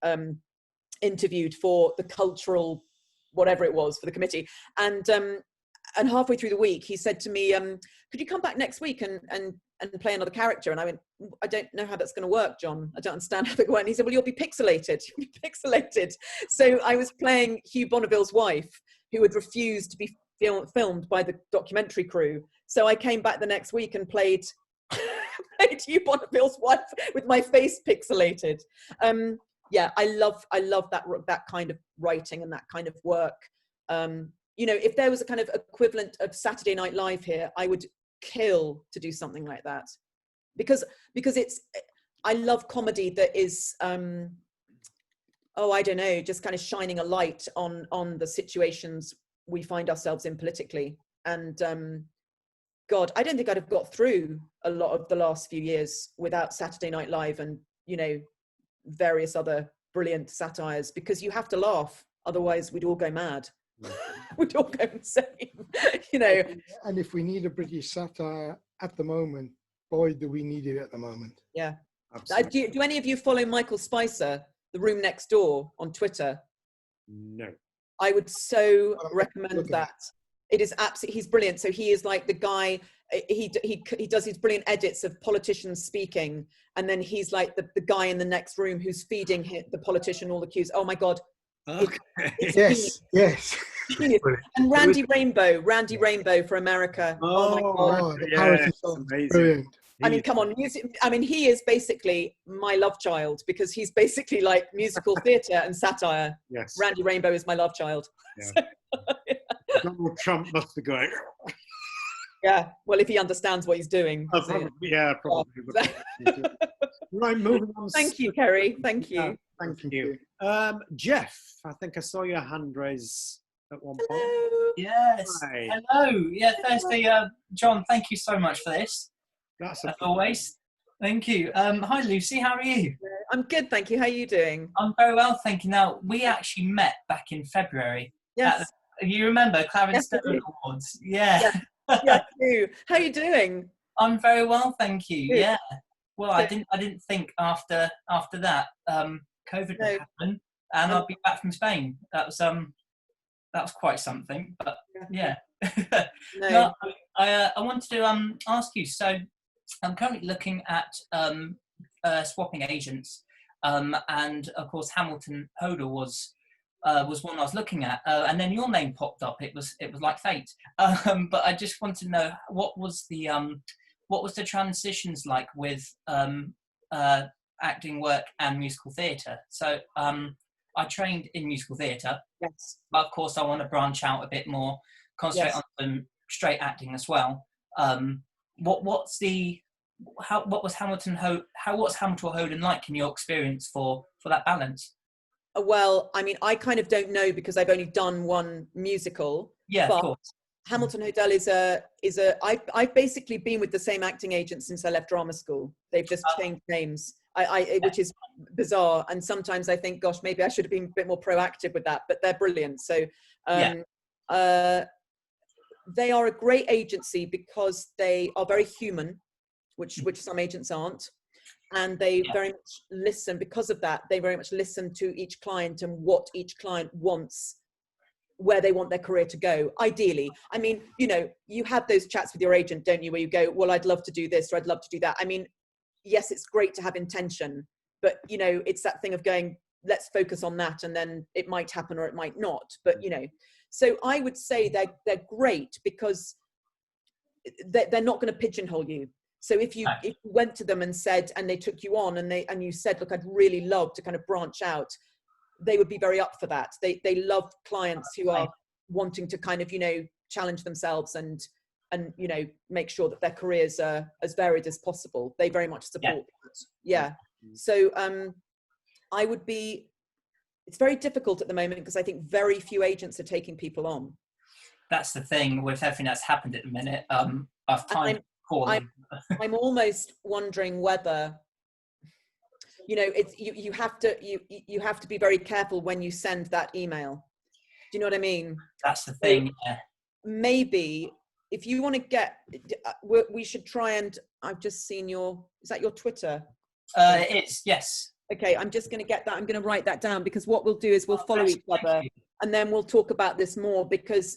interviewed for the cultural, whatever it was, for the committee. And halfway through the week, he said to me, could you come back next week and play another character? And I went, I don't know how that's going to work, John. I don't understand how that works. And he said, well, you'll be pixelated. You'll be pixelated. So I was playing Hugh Bonneville's wife, who had refused to be filmed by the documentary crew. So I came back the next week and played Hugh Bonneville's wife with my face pixelated. Yeah, I love that kind of writing and that kind of work. You know, if there was a kind of equivalent of Saturday Night Live here, I would kill to do something like that, because I love comedy that is, I don't know, just kind of shining a light on the situations we find ourselves in politically. And God, I don't think I'd have got through a lot of the last few years without Saturday Night Live and, you know, various other brilliant satires, because you have to laugh, otherwise we'd all go mad. We'd all go insane, you know. And if we need a British satire at the moment, boy, do we need it at the moment. Yeah. Do any of you follow Michael Spicer, The Room Next Door, on Twitter? No. I would so recommend that. It is absolutely, he's brilliant. So he is like the guy, he does these brilliant edits of politicians speaking, and then he's like the guy in the next room who's feeding the politician all the cues. Oh my God. Okay. Yes. And Randy Rainbow for America. Oh my God. The parody song. Brilliant. I mean, come on, he is basically my love child, because he's basically like musical theatre and satire. Yes. Randy Rainbow is my love child. Yeah. Donald Trump must be going. Yeah, well, if he understands what he's doing. Probably. Right, moving on. Thank you, Kerry. Thank you. Thank you. Jeff, I think I saw your hand raise at one point. Yes. Hi. Hello. Yeah, firstly, John, thank you so much for this. That's as always. Thank you. Hi, Lucy. How are you? I'm good, thank you. How are you doing? I'm very well, thank you. Now, we actually met back in February. Yes. You remember Clarence Stone Awards? Yeah. Yeah, I do. How are you doing? I'm very well, thank you. Good. Yeah. Well, I didn't think after that COVID would happen, and I'll be back from Spain. That was quite something. But yeah. No, I wanted to ask you. So I'm currently looking at swapping agents, and of course Hamilton Hodel was one I was looking at, and then your name popped up. It was like fate. But I just wanted to know what was the transitions like with acting work and musical theatre. So I trained in musical theatre. Yes. But of course I want to branch out a bit more, concentrate on some straight acting as well. What's Hamilton Hodel like in your experience for that balance? Well, I mean, I kind of don't know, because I've only done one musical. Yeah, but of course. Hamilton Hodel I've basically been with the same acting agent since I left drama school. They've just changed names, which is bizarre. And sometimes I think, gosh, maybe I should have been a bit more proactive with that, but they're brilliant. So they are a great agency because they are very human, which some agents aren't. And they very much listen. Because of that, they very much listen to each client and what each client wants, where they want their career to go, ideally. I mean, you know, you have those chats with your agent, don't you, where you go, well, I'd love to do this, or I'd love to do that. I mean, yes, it's great to have intention, but, you know, it's that thing of going, let's focus on that, and then it might happen or it might not. But, you know, so I would say they're great because they're not going to pigeonhole you. So if you went to them and said, and they took you on, and you said, look, I'd really love to kind of branch out, they would be very up for that. They love clients who are wanting to kind of, you know, challenge themselves and you know, make sure that their careers are as varied as possible. They very much support that. Yeah. So it's very difficult at the moment because I think very few agents are taking people on. That's the thing with everything that's happened at the minute. I'm almost wondering whether, you know, it's you have to be very careful when you send that email. Do you know what I mean? That's the thing. So maybe if you want to get, we should try and, I've just seen is that your Twitter? It's, yes. Okay, I'm just going to get that. I'm going to write that down, because what we'll do is we'll follow each other, and then we'll talk about this more, because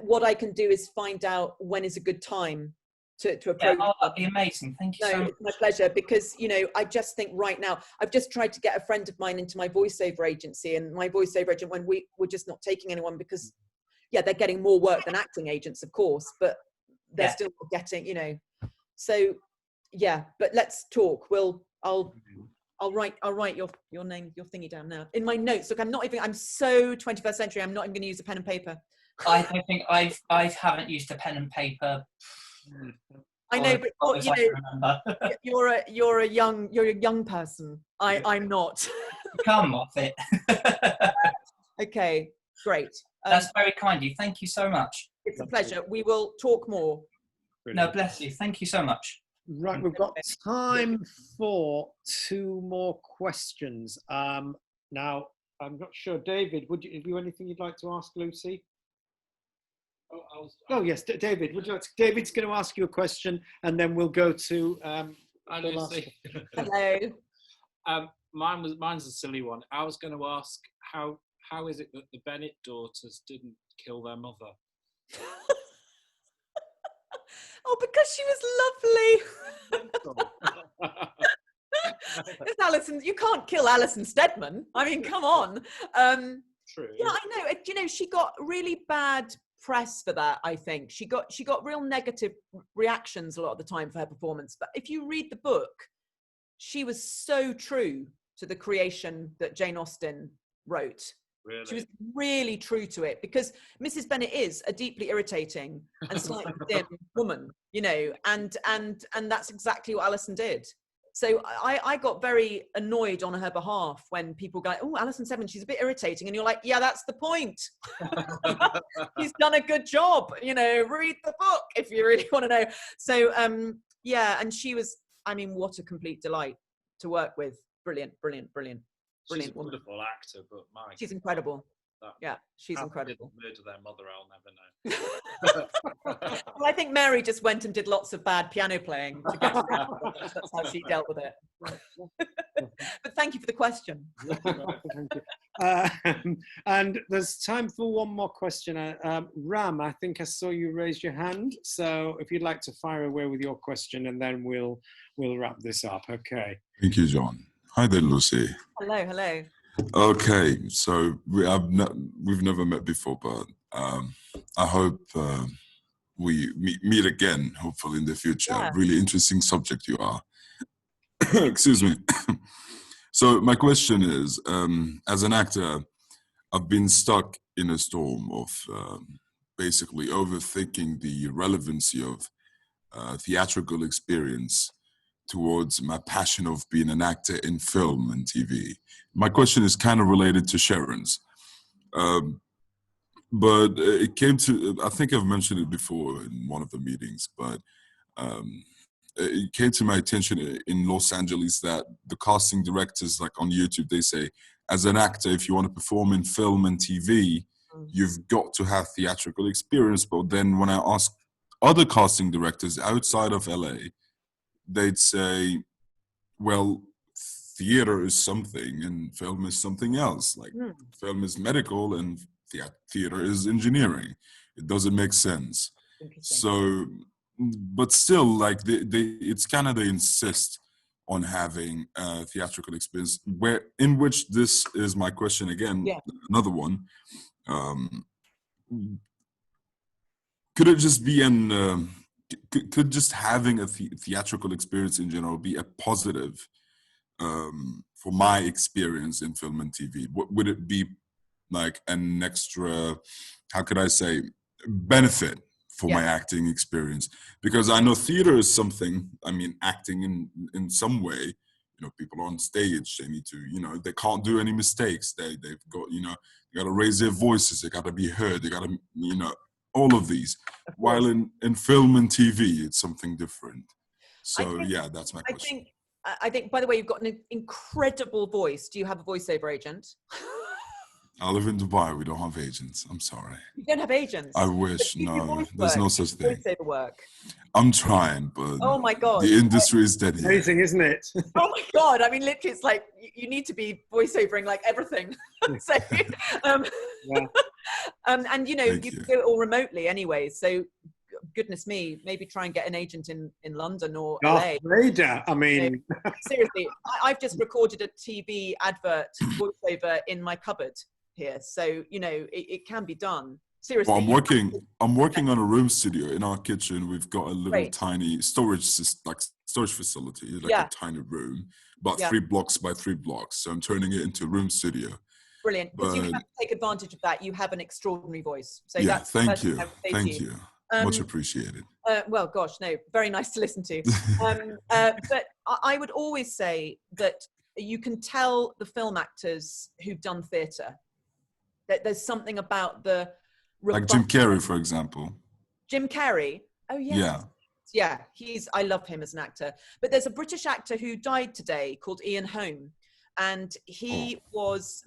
what I can do is find out when is a good time to approach. Yeah, that'd be amazing. Thank you so much. It's my pleasure, because, you know, I just think right now, I've just tried to get a friend of mine into my voiceover agency, and my voiceover agent, when we're just not taking anyone, because, yeah, they're getting more work than acting agents, of course, but they're still getting, you know. So, yeah, but let's talk. I'll write your name, your thingy down now in my notes. Look, I'm so 21st century. I'm not even going to use a pen and paper. I don't think I haven't used a pen and paper. I know, but you know, you're a young person. I'm not. Come off it. Okay, great. That's very kind of you. Thank you so much. It's a pleasure. We will talk more. No, bless you. Thank you so much. Right, we've got time for 2 more questions. Now, I'm not sure, David, have you anything you'd like to ask Lucy? Oh, yes, David, David's going to ask you a question, and then we'll go to Lucy. Hello. Mine's a silly one. I was going to ask, how is it that the Bennett daughters didn't kill their mother? Oh, because she was lovely. It's Alison. You can't kill Alison Steadman. I mean, come on. True. Yeah, I know. You know, she got really bad press for that. I think she got real negative reactions a lot of the time for her performance. But if you read the book, she was so true to the creation that Jane Austen wrote. Really? She was really true to it, because Mrs. Bennet is a deeply irritating and slightly dim woman, you know, and that's exactly what Alison did. So I got very annoyed on her behalf when people go, oh, Alison Steadman, she's a bit irritating. And you're like, yeah, that's the point. She's done a good job, you know, read the book if you really want to know. So, yeah, and she was, I mean, what a complete delight to work with. Brilliant, brilliant, brilliant. She's a woman. wonderful actor, but she's incredible. Yeah, she's incredible. Murder their mother, I'll never know. Well, I think Mary just went and did lots of bad piano playing to get around it. That's how she dealt with it. But thank you for the question. And there's time for one more question. Ram, I think I saw you raise your hand. So if you'd like to fire away with your question, and then we'll wrap this up. Okay. Thank you, John. Hi there, Lucy. Hello, hello. Okay, so we've never met before, but I hope we meet again, hopefully in the future. Yeah. Really interesting subject you are. Excuse me. So my question is, as an actor, I've been stuck in a storm of basically overthinking the relevancy of theatrical experience towards my passion of being an actor in film and TV. My question is kind of related to Sharon's. But it came to, I think I've mentioned it before in one of the meetings, but it came to my attention in Los Angeles that the casting directors, like on YouTube, they say, as an actor, if you want to perform in film and TV, you've got to have theatrical experience. But then when I ask other casting directors outside of LA, they'd say, well, theater is something and film is something else. Like film is medical and theater is engineering. It doesn't make sense. So, but still, like it's kind of, they insist on having theatrical experience, in which this is my question again, another one. Could it just be could just having a theatrical experience in general be a positive for my experience in film and TV? Would it be like an extra, how could I say, benefit for my acting experience? Because I know theater is something, I mean, acting in some way, you know, people on stage, they need to, you know, they can't do any mistakes. They've got, you know, they got to raise their voices, they got to be heard, they got to, you know, all of these. While in film and TV, it's something different. So yeah, that's my question. I think, by the way, you've got an incredible voice. Do you have a voiceover agent? I live in Dubai. We don't have agents. I'm sorry. You don't have agents? I wish. No, there's no such thing. Voiceover work. I'm trying, but oh my God, the industry is dead here. Amazing, isn't it? Oh my God. I mean, literally, it's like you need to be voiceovering like everything. So, and you know, you can do it all remotely anyway. So, goodness me, maybe try and get an agent in London or LA. Vader, I mean, seriously, I've just recorded a TV advert voiceover in my cupboard here. So, you know, it can be done. Seriously. Well, I'm working on a room studio in our kitchen. We've got a little tiny storage facility, like a tiny room, about 3 blocks by 3 blocks. So I'm turning it into a room studio. Brilliant. Because you have to take advantage of that. You have an extraordinary voice. So yeah, that's thank you. Thank you. Much appreciated. Well, gosh, no, very nice to listen to. But I would always say that you can tell the film actors who've done theatre that there's something about the like Jim Carrey, for example. Jim Carrey. Oh yes. Yeah. I love him as an actor. But there's a British actor who died today called Ian Holm, and he was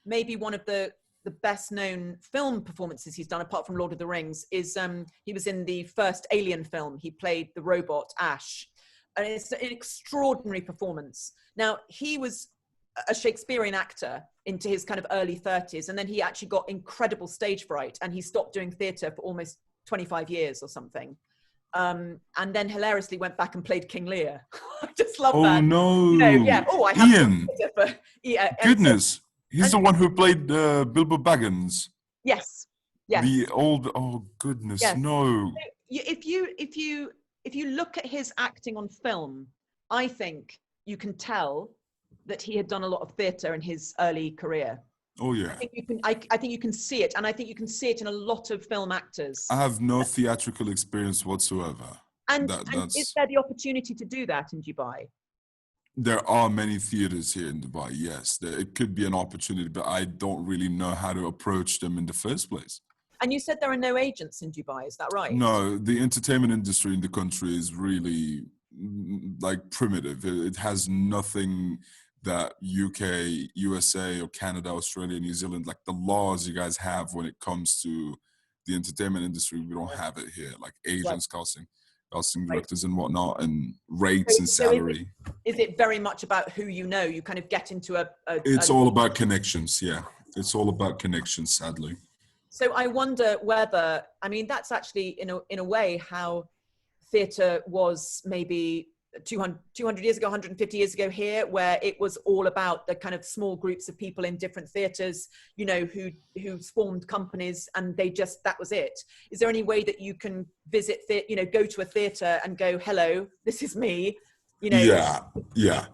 maybe one of the best known film performances he's done, apart from Lord of the Rings, is he was in the first Alien film. He played the robot Ash, and it's an extraordinary performance. Now, he was a Shakespearean actor into his kind of early 30s, and then he actually got incredible stage fright, and he stopped doing theatre for almost 25 years or something. And then hilariously went back and played King Lear. I just love that. Oh no! You know, yeah. Oh, I have Ian. Goodness. He's the one who played Bilbo Baggins. Yes. Yes. The old. Oh goodness, yes. No. If you look at his acting on film, I think you can tell that he had done a lot of theatre in his early career. Oh yeah. I think you can. I think you can see it, and I think you can see it in a lot of film actors. I have no theatrical experience whatsoever. And is there the opportunity to do that in Dubai? There are many theaters here in Dubai, yes. It could be an opportunity, but I don't really know how to approach them in the first place. And you said there are no agents in Dubai, is that right? No, the entertainment industry in the country is really like primitive. It has nothing that UK, USA, or Canada, Australia, New Zealand, like the laws you guys have when it comes to the entertainment industry, we don't have it here. Like agents, casting directors and whatnot, and rates and salary. Is it very much about who you know? You kind of get into It's all about connections, yeah. It's all about connections, sadly. So I wonder whether, I mean, that's actually in a way how theatre was maybe 200 years ago, 150 years ago here, where it was all about the kind of small groups of people in different theatres, you know, who formed companies, and that was it. Is there any way that you can visit, go to a theatre and go, hello, this is me, you know? Yeah.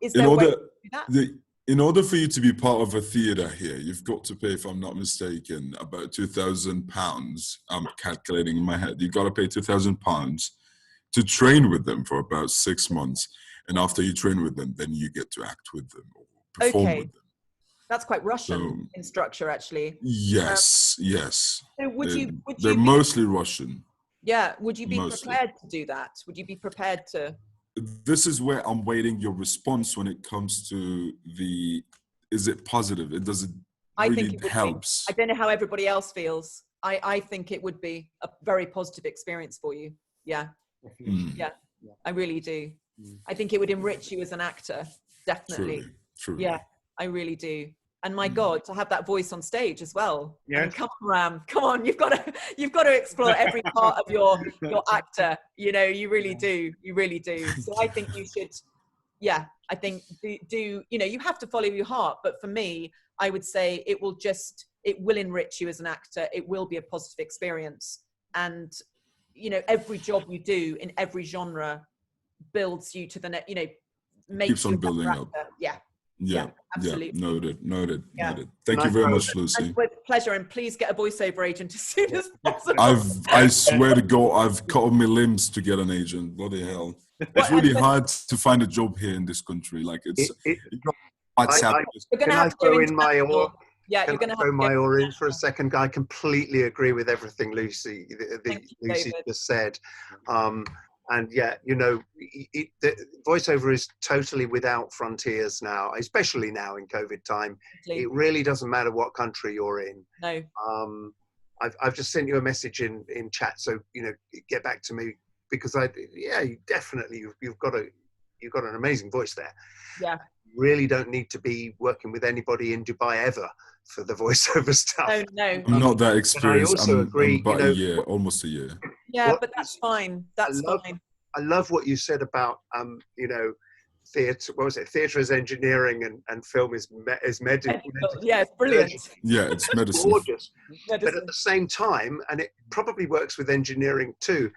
Is there a way to do that? In order for you to be part of a theatre here, you've got to pay, if I'm not mistaken, about £2,000. I'm calculating in my head. You've got to pay £2,000 to train with them for about 6 months. And after you train with them, then you get to act with them or perform with them. That's quite Russian in structure, actually. Yes, yes. So they're mostly Russian. Yeah, would you be prepared to do that? Would you be prepared to? This is where I'm waiting your response when it comes to is it positive? It doesn't really helps. I don't know how everybody else feels. I think it would be a very positive experience for you. Yeah. Yeah, I really do. I think it would enrich you as an actor, definitely. Truly. Yeah, I really do. And my God, to have that voice on stage as well. Yeah. I mean, come on, Ram. Come on, you've got to explore every part of your actor. You know, you really do. You really do. So I think you should. Yeah, I think do. You know, you have to follow your heart. But for me, I would say it will enrich you as an actor. It will be a positive experience. And you know, every job you do in every genre builds you to the next, you know, keeps on building up. Yeah, absolutely. Noted. Thank you very much, Lucy. With pleasure, and please get a voiceover agent as soon as possible. I swear to God, I've cut off my limbs to get an agent. Bloody hell. It's really hard to find a job here in this country. Like Can I throw in my oar? Yeah, you're going to throw my oar in for a second. I completely agree with everything Lucy just said. And yeah, you know, the voiceover is totally without frontiers now, especially now in COVID time. It really doesn't matter what country you're in. No. I've just sent you a message in chat, so you know, get back to me, because you've got an amazing voice there. Yeah. You really don't need to be working with anybody in Dubai ever for the voiceover stuff. Oh no. I'm not that experienced. I also agree. I'm about you know, a year, almost a year. Yeah, but that's fine. That's fine. I love what you said about you know, theatre. What was it? Theatre is engineering, and film is medical. Yeah, it's brilliant. Yeah, it's medicine. Gorgeous. But at the same time, and it probably works with engineering too.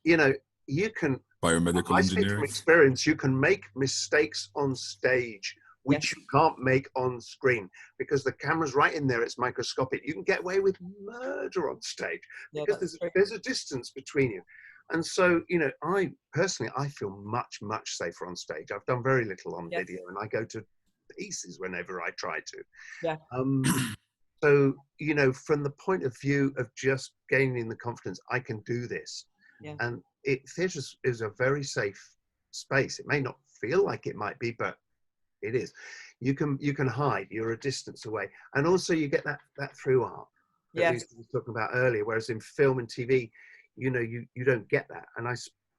You know, you can. Biomedical I speak from engineering. experience. You can make mistakes on stage which you can't make on screen, because the camera's right in there. It's microscopic. You can get away with murder on stage because there's a distance between you. And so, you know, I personally feel much safer on stage. I've done very little on video, and I go to pieces whenever I try to. Yeah. So, you know, from the point of view of just gaining the confidence, I can do this. Yeah. And theatre is a very safe space. It may not feel like it might be, but it is. You can hide. You're a distance away, and also you get that through art that we were talking about earlier. Whereas in film and TV, you know, you don't get that. And I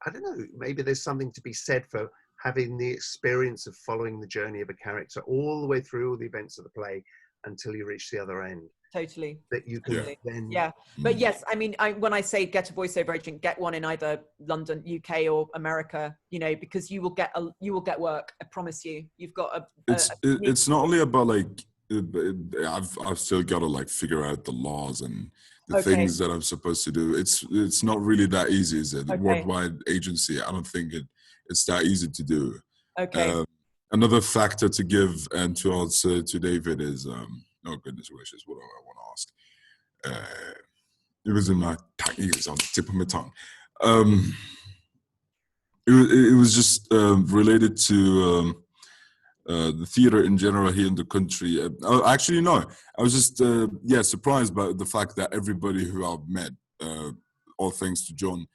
don't know. Maybe there's something to be said for having the experience of following the journey of a character all the way through all the events of the play until you reach the other end. Totally. That you can then. Yeah. But yes, I mean, when I say get a voiceover agent, get one in either London, UK, or America. You know, because you will get work. I promise you. You've got it's not only about like I've still got to like figure out the laws and the things that I'm supposed to do. It's not really that easy, is it? The worldwide agency, I don't think it's that easy to do. Okay. Another factor to give and to answer to David is oh goodness gracious, what do I want to ask? It was in my tongue. It was on the tip of my tongue. It was just related to the theater in general here in the country. Actually, no. I was just surprised by the fact that everybody who I've met, all thanks to John,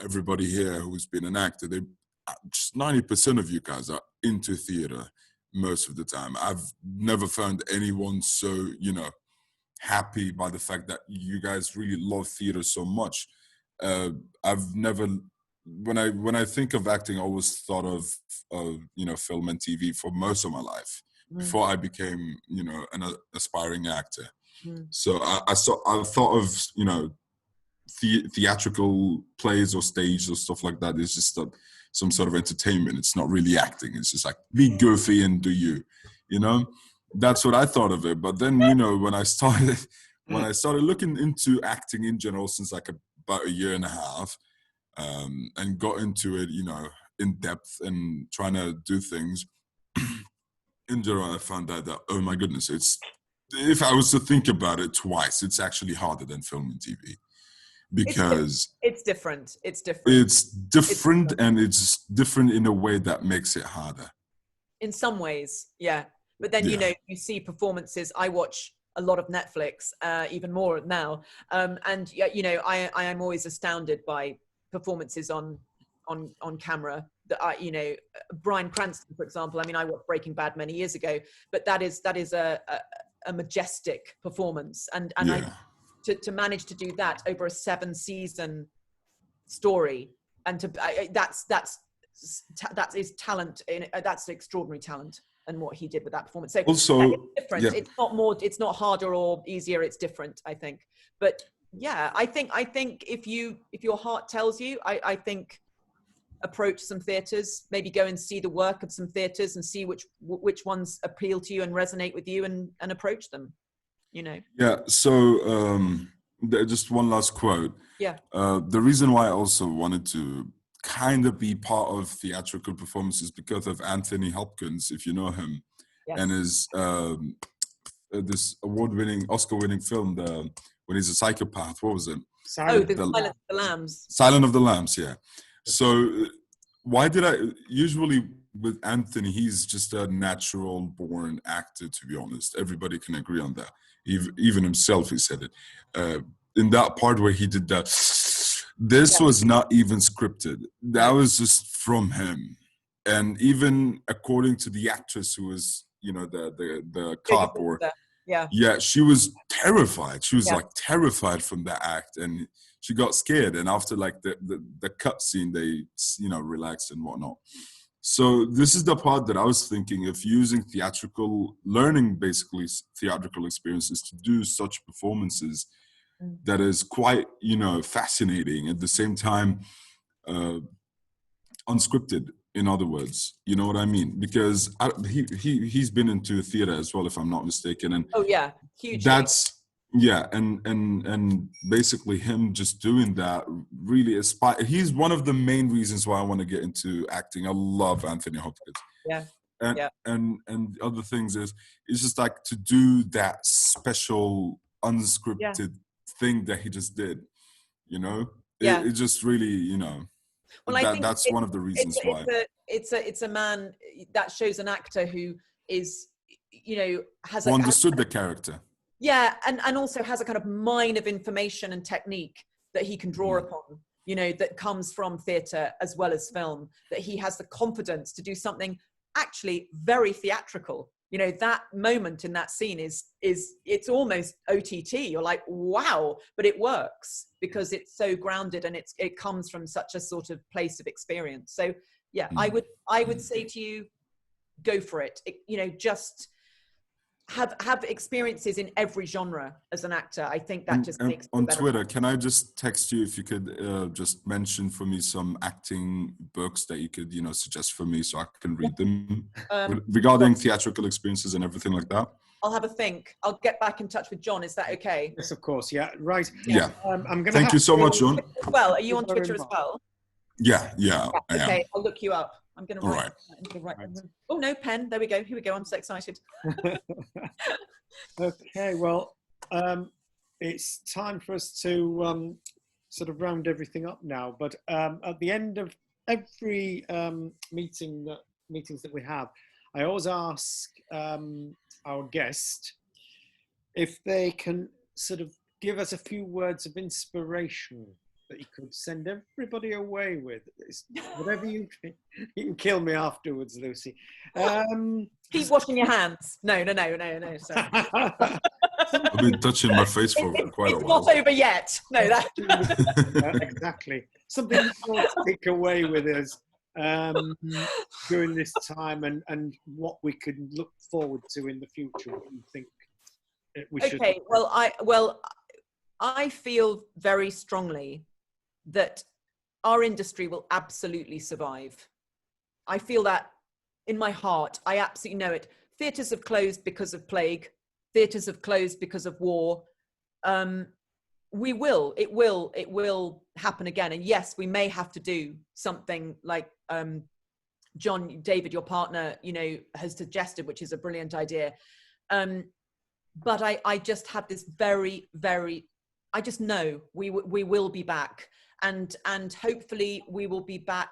everybody here who's been an actor, just 90% of you guys are into theater most of the time. I've never found anyone so, you know, happy by the fact that you guys really love theater so much. I've never, when I think of acting, I always thought of you know, film and TV for most of my life before I became, you know, an aspiring actor. So I thought of, you know, theatrical plays or stage or stuff like that. It's just some sort of entertainment. It's not really acting. It's just like, be goofy and do you know? That's what I thought of it. But then, you know, when I started looking into acting in general since like about a year and a half, and got into it, you know, in depth and trying to do things, in general, I found out that, oh my goodness, if I was to think about it twice, it's actually harder than film and TV. Because it's different. It's different. It's different, and it's different in a way that makes it harder. In some ways, yeah. But then, you know, you see performances. I watch a lot of Netflix, even more now. And, you know, I am always astounded by performances on camera that you know, Bryan Cranston, for example. I mean, I watched Breaking Bad many years ago, but that is a majestic performance. And to manage to do that over a 7-season story, and that is talent. That's extraordinary talent, and what he did with that performance. So also, it's different. It's not harder or easier. It's different, I think. But yeah, I think if your heart tells you, I think approach some theatres, maybe go and see the work of some theatres and see which ones appeal to you and resonate with you, and approach them. You know. Yeah. So just one last quote. Yeah. The reason why I also wanted to kind of be part of theatrical performances because of Anthony Hopkins, if you know him, and his this award-winning, Oscar-winning film, when he's a psychopath. What was it? Silence of the Lambs. Silence of the Lambs. Yeah. So why did I usually? With Anthony, he's just a natural born actor, to be honest. Everybody can agree on that. Even himself, he said it. In that part where he did that This was not even scripted. That was just from him. And even according to the actress who was, you know, the cop, or yeah, she was terrified. She was like terrified from that act, and she got scared. And after like the cut scene, they, you know, relaxed and whatnot. So this is the part that I was thinking of using learning basically theatrical experiences to do such performances that is quite, you know, fascinating, at the same time unscripted, in other words. You know what I mean? Because he's been into theater as well, if I'm not mistaken. And huge. That's and basically him just doing that really he's one of the main reasons why I want to get into acting. I love Anthony Hopkins. And other things is, it's just like to do that special unscripted thing that he just did, you know. It just really, you know, well, I think that's one of the reasons why it's a man that shows an actor who is, you know, who understood the character. Yeah, and also has a kind of mine of information and technique that he can draw upon, you know, that comes from theatre as well as film, that he has the confidence to do something actually very theatrical. You know, that moment in that scene is it's almost OTT. You're like, wow, but it works because it's so grounded and it comes from such a sort of place of experience. So yeah, I would say to you, go for it. You know, just have experiences in every genre as an actor. I think that just makes on better. Twitter, can I just text you if you could just mention for me some acting books that you could, you know, suggest for me so I can read them regarding theatrical experiences and everything like that? I'll have a think. I'll get back in touch with John. Is that okay? Yes, of course. Yeah, right. Yeah. I'm gonna. Thank you so much, John. Well, are you on Twitter as well? Yeah, I am. Okay, I'll look you up. I'm going to write. Right. Oh no, pen. There we go. Here we go. I'm so excited. Okay, well, it's time for us to sort of round everything up now. But at the end of every meetings that we have, I always ask our guest if they can sort of give us a few words of inspiration that you could send everybody away with. It's whatever you can kill me afterwards, Lucy. Keep washing your hands. No. Sorry. I've been touching my face for quite a while. It's not over yet. No, that. Exactly. Something to take away with us during this time, and what we could look forward to in the future. What you think we should? Okay. Well, I feel very strongly that our industry will absolutely survive. I feel that in my heart. I absolutely know it. Theatres have closed because of plague. Theatres have closed because of war. It will happen again. And yes, we may have to do something like John, David, your partner, you know, has suggested, which is a brilliant idea. But I just have this very, very, I just know we will be back, and hopefully we will be back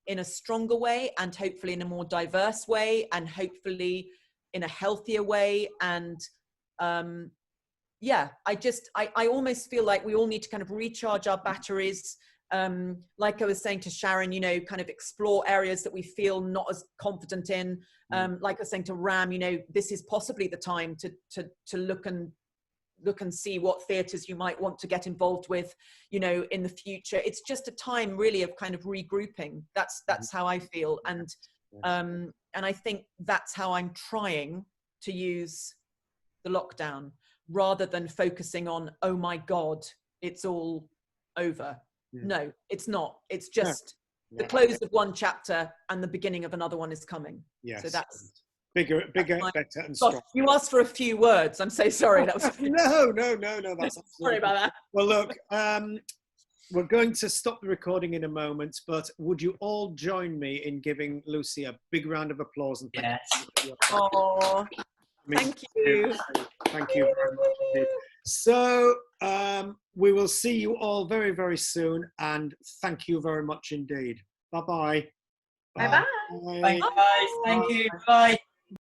in a stronger way, and hopefully in a more diverse way, and hopefully in a healthier way. And I almost feel like we all need to kind of recharge our batteries. Like I was saying to Sharon, you know, kind of explore areas that we feel not as confident in. Like I was saying to Ram, you know, this is possibly the time to look and see what theatres you might want to get involved with, you know, in the future. It's just a time really of kind of regrouping. That's how I feel. And I think that's how I'm trying to use the lockdown, rather than focusing on, oh my God, it's all over. No, it's not. It's just the close of one chapter and the beginning of another one is coming. Yes. So that's bigger, better, and stronger. You asked for a few words. I'm so sorry. That was no. That's sorry about that. Well, look, we're going to stop the recording in a moment, but would you all join me in giving Lucy a big round of applause? And Oh, thank you. Thank you very much indeed. So we will see you all very, very soon, and thank you very much indeed. Bye-bye. Bye-bye. Bye, guys. Thank you. Bye.